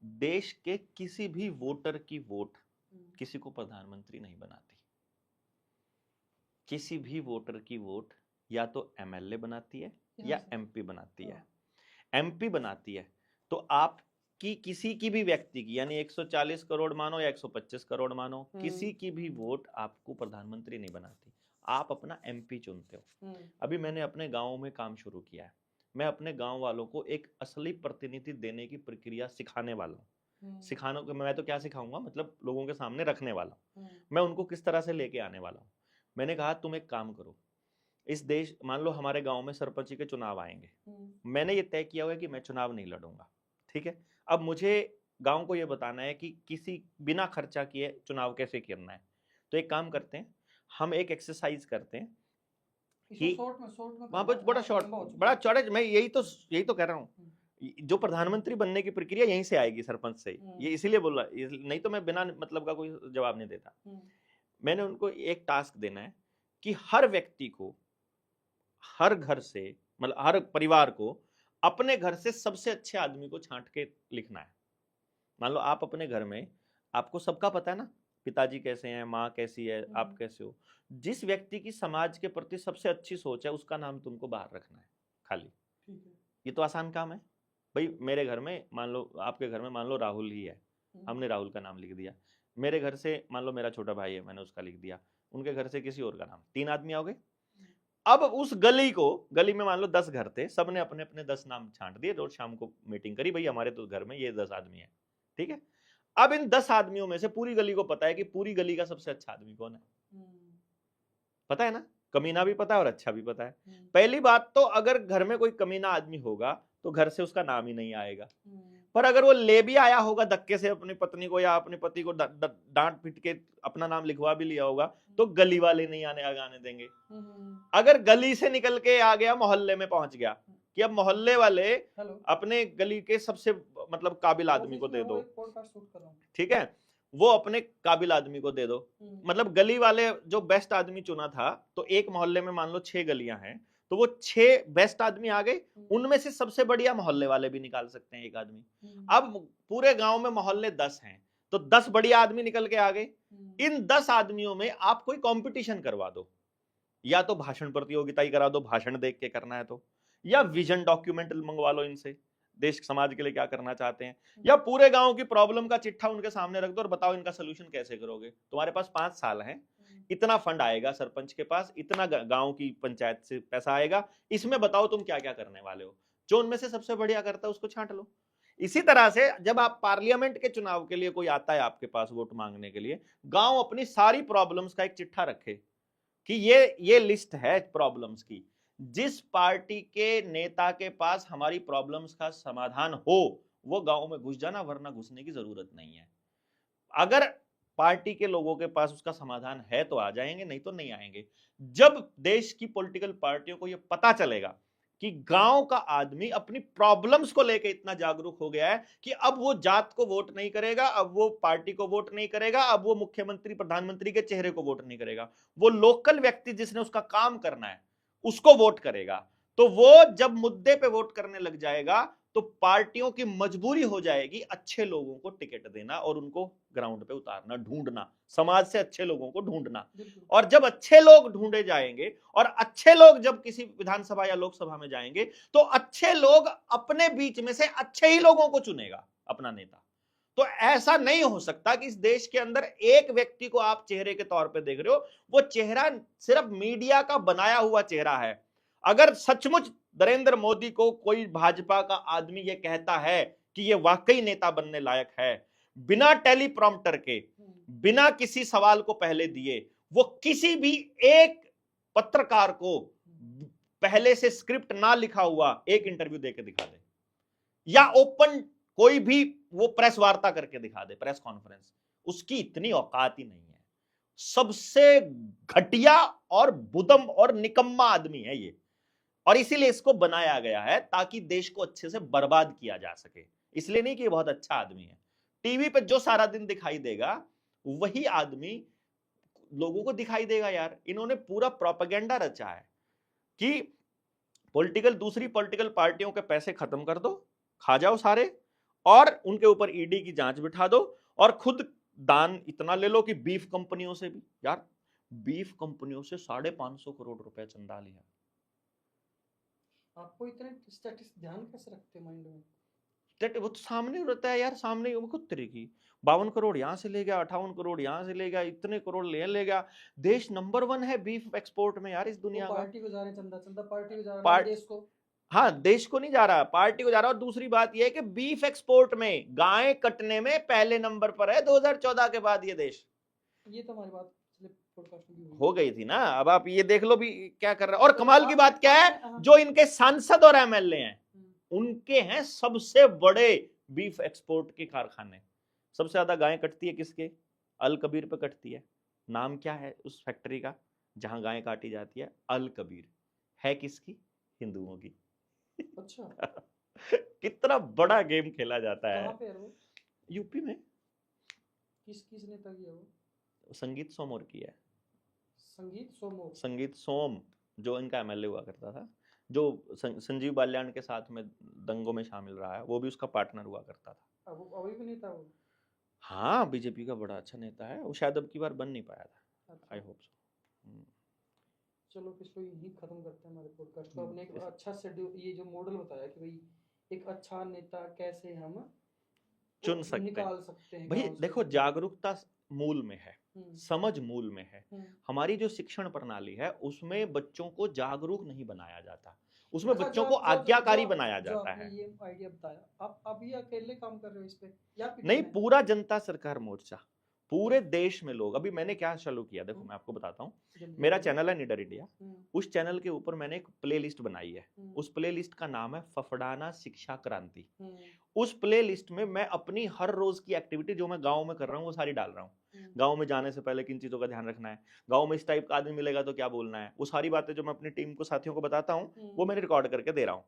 देश के किसी भी वोटर की वोट किसी को प्रधानमंत्री नहीं बनाती। किसी भी वोटर की वोट या तो एमएलए बनाती है या एमपी बनाती है। एमपी बनाती है तो आपकी किसी की भी व्यक्ति की, यानी 140 करोड़ मानो या 125 करोड़ मानो, किसी की भी वोट आपको प्रधानमंत्री नहीं बनाती। आप अपना एमपी चुनते हो। अभी मैंने अपने गांव में काम शुरू किया है, मैं अपने गांव वालों को एक असली प्रतिनिधि देने की प्रक्रिया सिखाने वाला हूँ। सिखाने को मैं तो क्या सिखाऊंगा, मतलब लोगों के सामने रखने वाला हूँ, मैं उनको किस तरह से लेके आने वाला हूँ। मैंने कहा तुम एक काम करो, इस देश, मान लो हमारे गांव में सरपंच के चुनाव आएंगे, मैंने ये तय किया हुआ है कि मैं चुनाव नहीं लड़ूंगा, ठीक है। अब मुझे गांव को ये बताना है कि किसी बिना खर्चा किए चुनाव कैसे करना है। तो एक काम करते हैं, हम एक एक्सरसाइज करते हैं कि
शॉर्ट में
वहां
करना
पर
है,
बड़ा
हाँ,
शॉर्ट,
लंबा हो चुका
बड़ा
है।
चौड़ा, मैं यही तो कह रहा हूँ, जो प्रधानमंत्री बनने की प्रक्रिया यहीं से आएगी, सरपंच से ही। ये इसीलिए बोल रहा, नहीं तो मैं बिना मतलब का कोई जवाब नहीं देता। मैंने उनको एक टास्क देना है कि हर व्यक्ति को, हर घर से, मतलब हर परिवार को अपने घर से सबसे अच्छे आदमी को छांट के लिखना है। मान लो आप अपने घर में, आपको सबका पता है ना, पिताजी कैसे हैं, माँ कैसी है, आप कैसे हो। जिस व्यक्ति की समाज के प्रति सबसे अच्छी सोच है उसका नाम तुमको बाहर रखना है खाली। ये तो आसान काम है भाई। मेरे घर में मान लो, आपके घर में मान लो राहुल ही है, हमने राहुल का नाम लिख दिया। मेरे घर से मान लो मेरा छोटा भाई है, मैंने उसका लिख दिया। उनके घर से किसी और का नाम, 3 आदमी आओगे। अब उस गली में मान लो 10 घर थे, सबने अपने अपने 10 नाम छांट दिए। रोज शाम को मीटिंग करी, भाई हमारे तो घर में ये 10 आदमी है, ठीक है। अब इन 10 आदमियों में से पूरी गली को पता है कि पूरी गली का सबसे अच्छा आदमी कौन है, पता है ना। कमीना भी पता है और अच्छा भी पता है। पहली बात तो अगर घर में कोई कमीना आदमी होगा तो घर से उसका नाम ही नहीं आएगा। पर अगर वो ले भी आया होगा धक्के से अपनी पत्नी को या अपने पति को डांट पीट के अपना नाम लिखवा भी लिया होगा, तो गली वाले नहीं आने देंगे। अगर गली से निकल के आ गया, मोहल्ले में पहुंच गया, कि अब मोहल्ले वाले अपने गली के सबसे मतलब काबिल आदमी को दे दो, ठीक है, वो अपने काबिल आदमी को दे दो। मतलब गली वाले जो बेस्ट आदमी चुना था, तो एक मोहल्ले में मान लो 6 गलियां हैं, तो वो 6 बेस्ट आदमी आ गए, उनमें से सबसे बढ़िया मोहल्ले वाले भी निकाल सकते हैं एक आदमी। अब पूरे गांव में मोहल्ले 10 हैं, तो 10 बढ़िया आदमी निकल के आ गए। इन 10 आदमियों में आप कोई कंपटीशन करवा दो, या तो भाषण प्रतियोगिता ही करा दो, भाषण देख के करना है तो, या विजन डॉक्यूमेंट मंगवा लो इनसे, देश समाज के लिए क्या करना चाहते हैं, या पूरे गांव की प्रॉब्लम का चिट्ठा उनके सामने रख दो और बताओ इनका सोल्यूशन कैसे करोगे। तुम्हारे पास 5 साल हैं, इतना फंड आएगा सरपंच के पास, इतना गांव की पंचायत से पैसा आएगा, इसमें बताओ तुम क्या क्या करने वाले हो। जो उनमें से सबसे बढ़िया करता है उसको छांट लो। इसी तरह से जब आप पार्लियामेंट के चुनाव के लिए कोई आता है आपके पास वोट मांगने के लिए, गांव अपनी सारी प्रॉब्लम्स का एक चिट्ठा रखे कि ये लिस्ट है प्रॉब्लम्स की, जिस पार्टी के नेता के पास हमारी प्रॉब्लम्स का समाधान हो वो गांव में घुस जाना, वरना घुसने की जरूरत नहीं है। अगर पार्टी के लोगों के पास उसका समाधान है तो आ जाएंगे, नहीं तो नहीं आएंगे। जब देश की पॉलिटिकल पार्टियों को यह पता चलेगा कि गांव का आदमी अपनी प्रॉब्लम्स को लेकर इतना जागरूक हो गया है कि अब वो जात को वोट नहीं करेगा, अब वो पार्टी को वोट नहीं करेगा, अब वो मुख्यमंत्री प्रधानमंत्री के चेहरे को वोट नहीं करेगा, वो लोकल व्यक्ति जिसने उसका काम करना है उसको वोट करेगा। तो वो जब मुद्दे पे वोट करने लग जाएगा तो पार्टियों की मजबूरी हो जाएगी अच्छे लोगों को टिकट देना और उनको ग्राउंड पे उतारना, ढूंढना, समाज से अच्छे लोगों को ढूंढना। और जब अच्छे लोग ढूंढे जाएंगे और अच्छे लोग जब किसी विधानसभा या लोकसभा में जाएंगे, तो अच्छे लोग अपने बीच में से अच्छे ही लोगों को चुनेगा अपना नेता। तो ऐसा नहीं हो सकता कि इस देश के अंदर एक व्यक्ति को आप चेहरे के तौर पे देख रहे हो, वो चेहरा सिर्फ मीडिया का बनाया हुआ चेहरा है। अगर सचमुच नरेंद्र मोदी को कोई भाजपा का आदमी ये कहता है कि ये वाकई नेता बनने लायक है, बिना टेलीप्रॉम्प्टर के, बिना किसी सवाल को पहले दिए, वो किसी भी एक पत्रकार को पहले से स्क्रिप्ट ना लिखा हुआ एक इंटरव्यू देके दिखा दे, या ओपन कोई भी वो प्रेस वार्ता करके दिखा दे, प्रेस कॉन्फ्रेंस, उसकी इतनी औकात ही नहीं है। सबसे घटिया और बुदम और निकम्मा आदमी है ये, और इसीलिए इसको बनाया गया है ताकि देश को अच्छे से बर्बाद किया जा सके। इसलिए नहीं कि ये बहुत अच्छा आदमी है। टीवी पे जो सारा दिन दिखाई देगा वही आदमी लोगों को दिखाई देगा। यार इन्होंने पूरा प्रोपेगेंडा रचा है कि दूसरी पॉलिटिकल पार्टियों के पैसे खत्म कर दो, खा जाओ सारे, और उनके ऊपर ईडी की जांच बिठा दो, और खुद दान इतना ले लो कि बीफ कंपनियों से भी, यार बीफ कंपनियों से 550 करोड़ रुपए चंदा लिया।
आपको इतने स्टैटिस्टिक्स ध्यान कैसे रखते माइंड में?
वो तो सामने रहता है यार, सामने वो कुत्ते की 52 करोड़ यहाँ से ले गया, 58 करोड़ यहाँ से ले गया, इतने करोड़ ले गया। देश नंबर 1 है बीफ एक्सपोर्ट में यार इस
वो
दुनिया का।
पार्टी को जा रहे हैं चंदा, चंदा पार्टी को जा रहा है,
पार्ट
देश को।
हाँ, देश को नहीं जा रहा, पार्टी को जा रहा। और दूसरी बात यह है कि बीफ एक्सपोर्ट में गाय कटने में पहले नंबर पर है 2014 के बाद ये देश।
ये तो हमारी बात पिछले पॉडकास्ट में भी हुई
हो गई थी ना, अब आप ये देख लो भी क्या कर रहा है। और
तो
कमाल की बात क्या है,
हाँ।
जो इनके सांसद और एमएलए हैं उनके हैं सबसे बड़े बीफ एक्सपोर्ट के कारखाने। सबसे ज्यादा गायें कटती है किसके? अल कबीर पे कटती है। नाम क्या है उस फैक्ट्री का जहां गायें काटी जाती है? अल कबीर। है किसकी? हिंदुओं की।
अच्छा,
कितना बड़ा गेम खेला जाता है।
कहाँ पे है वो?
यूपी में।
किस किस नेता की है वो?
संगीत सोमोर की है।
संगीत सोमो।
संगीत सोम जो इनका एमएलए हुआ करता था, जो संजीव बाल्यान के साथ में दंगों में शामिल रहा है, वो भी उसका पार्टनर हुआ करता था।
अब अभी भी नहीं था वो?
हाँ, बीजेपी का बड़ा अच्छा नेता है वो, शायद अब की बार बन नहीं पाया था।
अच्छा।
I hope so.
चलो इसको यही खत्म करते हैं हमारे पॉडकास्ट को। आपने एक अच्छा शेड्यूल, ये जो मॉडल बताया कि भाई एक अच्छा नेता कैसे हम
चुन सकते हैं,
निकाल सकते हैं
भाई
गाँव से।
देखो जागरूकता मूल में है, समझ मूल में है।
हम्म।
हमारी जो शिक्षण प्रणाली है उसमें बच्चों को जागरूक नहीं बनाया जाता, उसमें
अच्छा,
बच्चों
जो
को
जो
आज्ञाकारी
जो
बनाया
जो
जाता
आपने
है।
ये आइडिया बताया, आप अभी अकेले काम कर रहे हो इस पे या आपकी
नहीं,
टीम है?
पूरा जनता सरकार मोर्चा, पूरे देश में लोग। अभी मैंने क्या चालू किया, देखो मैं आपको बताता हूँ।
जल्दी
मेरा
जल्दी।
चैनल है निडर इंडिया, उस चैनल के ऊपर मैंने एक प्लेलिस्ट बनाई है। उस प्लेलिस्ट का नाम है फफड़ाना शिक्षा क्रांति। उस प्लेलिस्ट में मैं अपनी हर रोज की एक्टिविटी जो मैं गांव में कर रहा हूँ वो सारी डाल रहा हूँ। गांव में जाने से पहले किन चीजों का ध्यान रखना है, गांव में इस टाइप का आदमी मिलेगा तो क्या बोलना है, वो सारी बातें जो मैं अपनी टीम को, साथियों को बताता हूँ वो मैंने रिकॉर्ड करके दे रहा हूँ।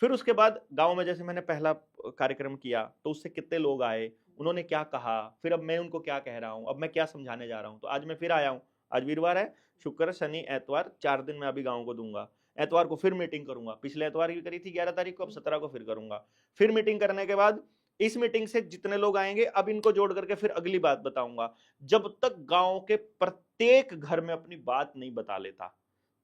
फिर उसके बाद गांव में जैसे मैंने पहला कार्यक्रम किया तो उससे कितने लोग आए, उन्होंने क्या कहा, फिर अब मैं उनको क्या कह रहा हूँ, अब मैं क्या समझाने जा रहा हूँ। तो आज मैं फिर आया हूँ, आज वीरवार है, शुक्र शनि एतवार 4 दिन मैं अभी गाँव को दूंगा। एतवार को फिर मीटिंग करूंगा, पिछले एतवार की करी थी 11 तारीख को, अब 17 को फिर करूंगा। फिर मीटिंग करने के बाद इस मीटिंग से जितने लोग आएंगे अब इनको जोड़ करके फिर अगली बात बताऊंगा। जब तक गांव के प्रत्येक घर में अपनी बात नहीं बता लेता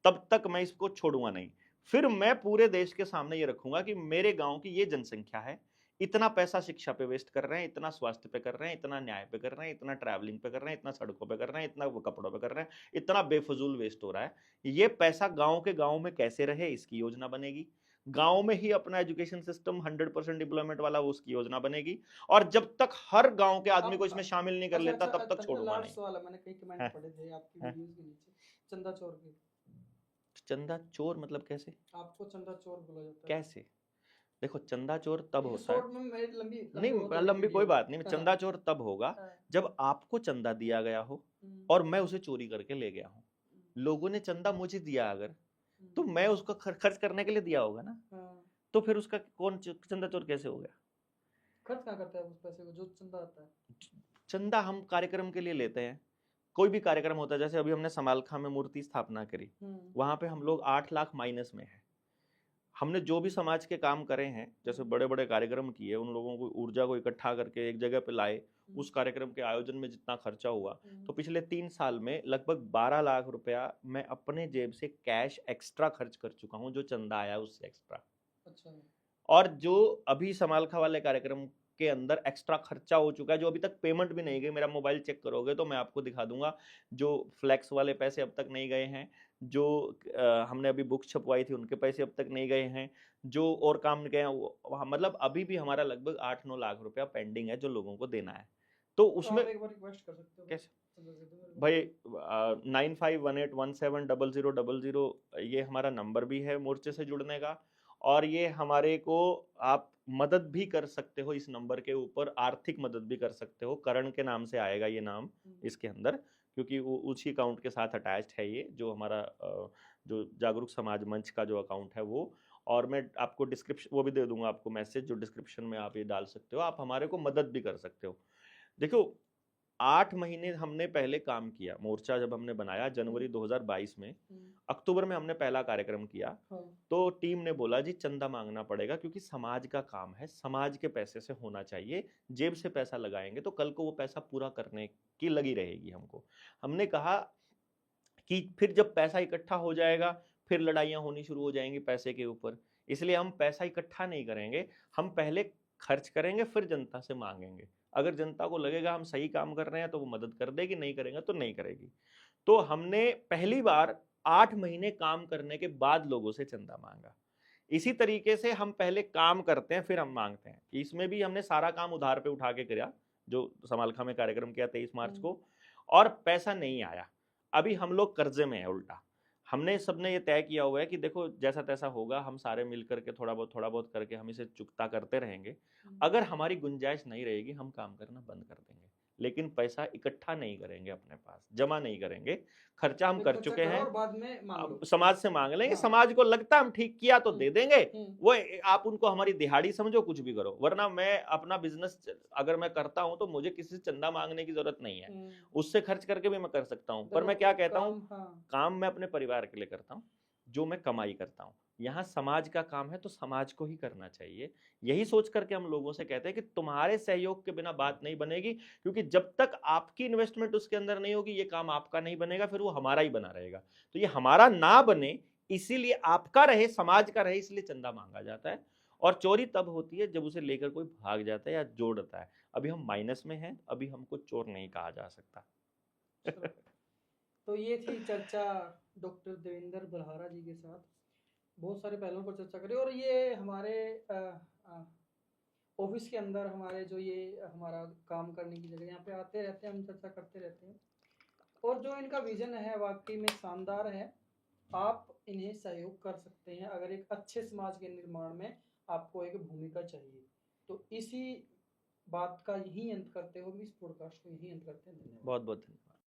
तब तक मैं इसको छोड़ूंगा नहीं। फिर मैं पूरे देश के सामने ये रखूंगा कि मेरे गांव की ये जनसंख्या है, इतना पैसा शिक्षा पे वेस्ट कर रहे हैं, इतना स्वास्थ्य पे कर रहे हैं, इतना न्याय पे कर रहे हैं, इतना ट्रैवलिंग पे कर रहे हैं, इतना सड़कों पे कर रहे हैं, इतना कपड़ों पे कर रहे हैं, इतना बेफजूल वेस्ट हो रहा है। ये पैसा गांव के गांव में कैसे रहे इसकी योजना बनेगी। गांव में ही अपना एजुकेशन सिस्टम 100% डिप्लॉयमेंट वाला उसकी योजना बनेगी। और जब तक हर गांव के आदमी को इसमें शामिल नहीं कर
अच्छा
लेता
अच्छा,
तब तक छोड़ूंगा
लास्ट
नहीं।
सवाल है, मैंने कई कमेंट पढ़े थे आपकी
हाँ।
वीडियोस के नीचे चंदा चोर के।
चंदा चोर मतलब कैसे?
आपको चंदा चोर बोला जाता है
कैसे? देखो चंदा चोर तब होता है,
शॉर्ट में मेरी लंबी
नहीं लंबी कोई बात नहीं, चंदा चोर तब होगा जब आपको चंदा दिया गया हो और मैं उसे चोरी करके ले गया हूँ। लोगों ने चंदा मुझे दिया अगर, तो मैं उसको खर्च करने के लिए दिया होगा ना, तो फिर उसका कौन चंदा चोर कैसे हो गया?
खर्च कहाँ करता है उस पैसे को जो चंदा आता है?
चंदा हम कार्यक्रम के लिए लेते हैं, कोई भी कार्यक्रम होता है, जैसे अभी हमने समालखा में मूर्ति स्थापना करी, वहां पे हम लोग 8 लाख माइनस में है। हमने जो भी समाज के काम करे हैं, जैसे बड़े बड़े कार्यक्रम किए, उन लोगों को ऊर्जा को इकट्ठा करके एक जगह पे लाए, उस कार्यक्रम के आयोजन में जितना खर्चा हुआ, तो पिछले 3 साल में लगभग 12 लाख रुपया मैं अपने जेब से कैश एक्स्ट्रा खर्च कर चुका हूँ, जो चंदा आया उससे एक्स्ट्रा।
अच्छा।
और जो अभी समालखा वाले कार्यक्रम के अंदर एक्स्ट्रा खर्चा हो चुका है, जो अभी तक पेमेंट भी नहीं गई, मेरा मोबाइल चेक करोगे तो मैं आपको दिखा दूंगा, जो फ्लैक्स वाले पैसे अब तक नहीं गए हैं, जो हमने अभी बुक छपवाई थी उनके पैसे अब तक नहीं गए हैं, जो और काम गए हैं, मतलब अभी भी हमारा लगभग 8-9 लाख रुपया पेंडिंग है जो लोगों को देना है। तो उसमें
एक बार रिक्वेस्ट कर सकते हो
कैसे भाई, 9518170000 ये हमारा नंबर भी है मोर्चे से जुड़ने का, और ये हमारे को आप मदद भी कर सकते हो, इस नंबर के ऊपर आर्थिक मदद भी कर सकते हो। करण के नाम से आएगा ये नाम इसके अंदर, क्योंकि वो उसी अकाउंट के साथ अटैच्ड है ये, जो हमारा जो जागरूक समाज मंच का जो अकाउंट है वो। और मैं आपको डिस्क्रिप्शन वो भी दे दूंगा आपको मैसेज, जो डिस्क्रिप्शन में आप ये डाल सकते हो, आप हमारे को मदद भी कर सकते हो। देखो 8 महीने हमने पहले काम किया, मोर्चा जब हमने बनाया जनवरी 2022 में, अक्टूबर में हमने पहला कार्यक्रम किया, तो टीम ने बोला जी चंदा मांगना पड़ेगा क्योंकि समाज का काम है, समाज के पैसे से होना चाहिए, जेब से पैसा लगाएंगे तो कल को वो पैसा पूरा करने की लगी रहेगी हमको। हमने कहा कि फिर जब पैसा इकट्ठा हो जाएगा फिर लड़ाइयाँ होनी शुरू हो जाएंगी पैसे के ऊपर, इसलिए हम पैसा इकट्ठा नहीं करेंगे, हम पहले खर्च करेंगे फिर जनता से मांगेंगे। अगर जनता को लगेगा हम सही काम कर रहे हैं तो वो मदद कर देगी, नहीं करेंगे तो नहीं करेगी। तो हमने पहली बार 8 महीने काम करने के बाद लोगों से चंदा मांगा। इसी तरीके से हम पहले काम करते हैं फिर हम मांगते हैं। इसमें भी हमने सारा काम उधार पे उठा के किया, जो समालखा में कार्यक्रम किया 23 मार्च को, और पैसा नहीं आया। अभी हम लोग कर्जे में है उल्टा। हमने सबने ये तय किया हुआ है कि देखो जैसा तैसा होगा, हम सारे मिल करके थोड़ा बहुत करके हम इसे चुकता करते रहेंगे। अगर हमारी गुंजाइश नहीं रहेगी हम काम करना बंद कर देंगे, लेकिन पैसा इकट्ठा नहीं करेंगे, अपने पास जमा नहीं करेंगे। खर्चा हम कर
खर्चा
चुके
करो
हैं,
और बाद में मांग लो।
अब समाज से मांग लेंगे।
हाँ।
समाज को लगता है हम ठीक किया तो दे देंगे,
हम्म।
वो आप उनको हमारी दिहाड़ी समझो, कुछ भी करो। वरना मैं अपना बिजनेस अगर मैं करता हूं तो मुझे किसी से चंदा मांगने की जरूरत नहीं है, उससे खर्च करके भी मैं कर सकता हूं। पर मैं क्या कहता हूं, काम मैं अपने परिवार के लिए करता हूं, जो मैं कमाई करता हूं। यहाँ समाज का काम है तो समाज को ही करना चाहिए। यही सोच करके हम लोगों से कहते हैं कि तुम्हारे सहयोग के बिना बात नहीं बनेगी, क्योंकि जब तक आपकी इन्वेस्टमेंट उसके अंदर नहीं होगी ये काम आपका नहीं बनेगा, फिर वो हमारा ही बना रहेगा। तो ये हमारा ना बने इसीलिए आपका रहे, समाज का रहे, इसलिए चंदा मांगा जाता है। और चोरी तब होती है जब उसे लेकर कोई भाग जाता है या जोड़ता है। अभी हम माइनस में हैं, अभी हमको चोर नहीं कहा जा सकता।
तो ये थी चर्चा डॉक्टर देवेंद्र बलहारा जी के साथ। बहुत सारे पहलुओं पर चर्चा करी, और ये हमारे ऑफिस के अंदर हमारे जो ये हमारा काम करने की जगह, यहाँ पे आते रहते हैं, हम चर्चा करते रहते हैं। और जो इनका विजन है वाकई में शानदार है। आप इन्हें सहयोग कर सकते हैं अगर एक अच्छे समाज के निर्माण में आपको एक भूमिका चाहिए। तो इसी बात का यही अंत करते हुए इस पॉडकास्ट को यही अंत करते हैं। धन्यवाद।
बहुत बहुत धन्यवाद।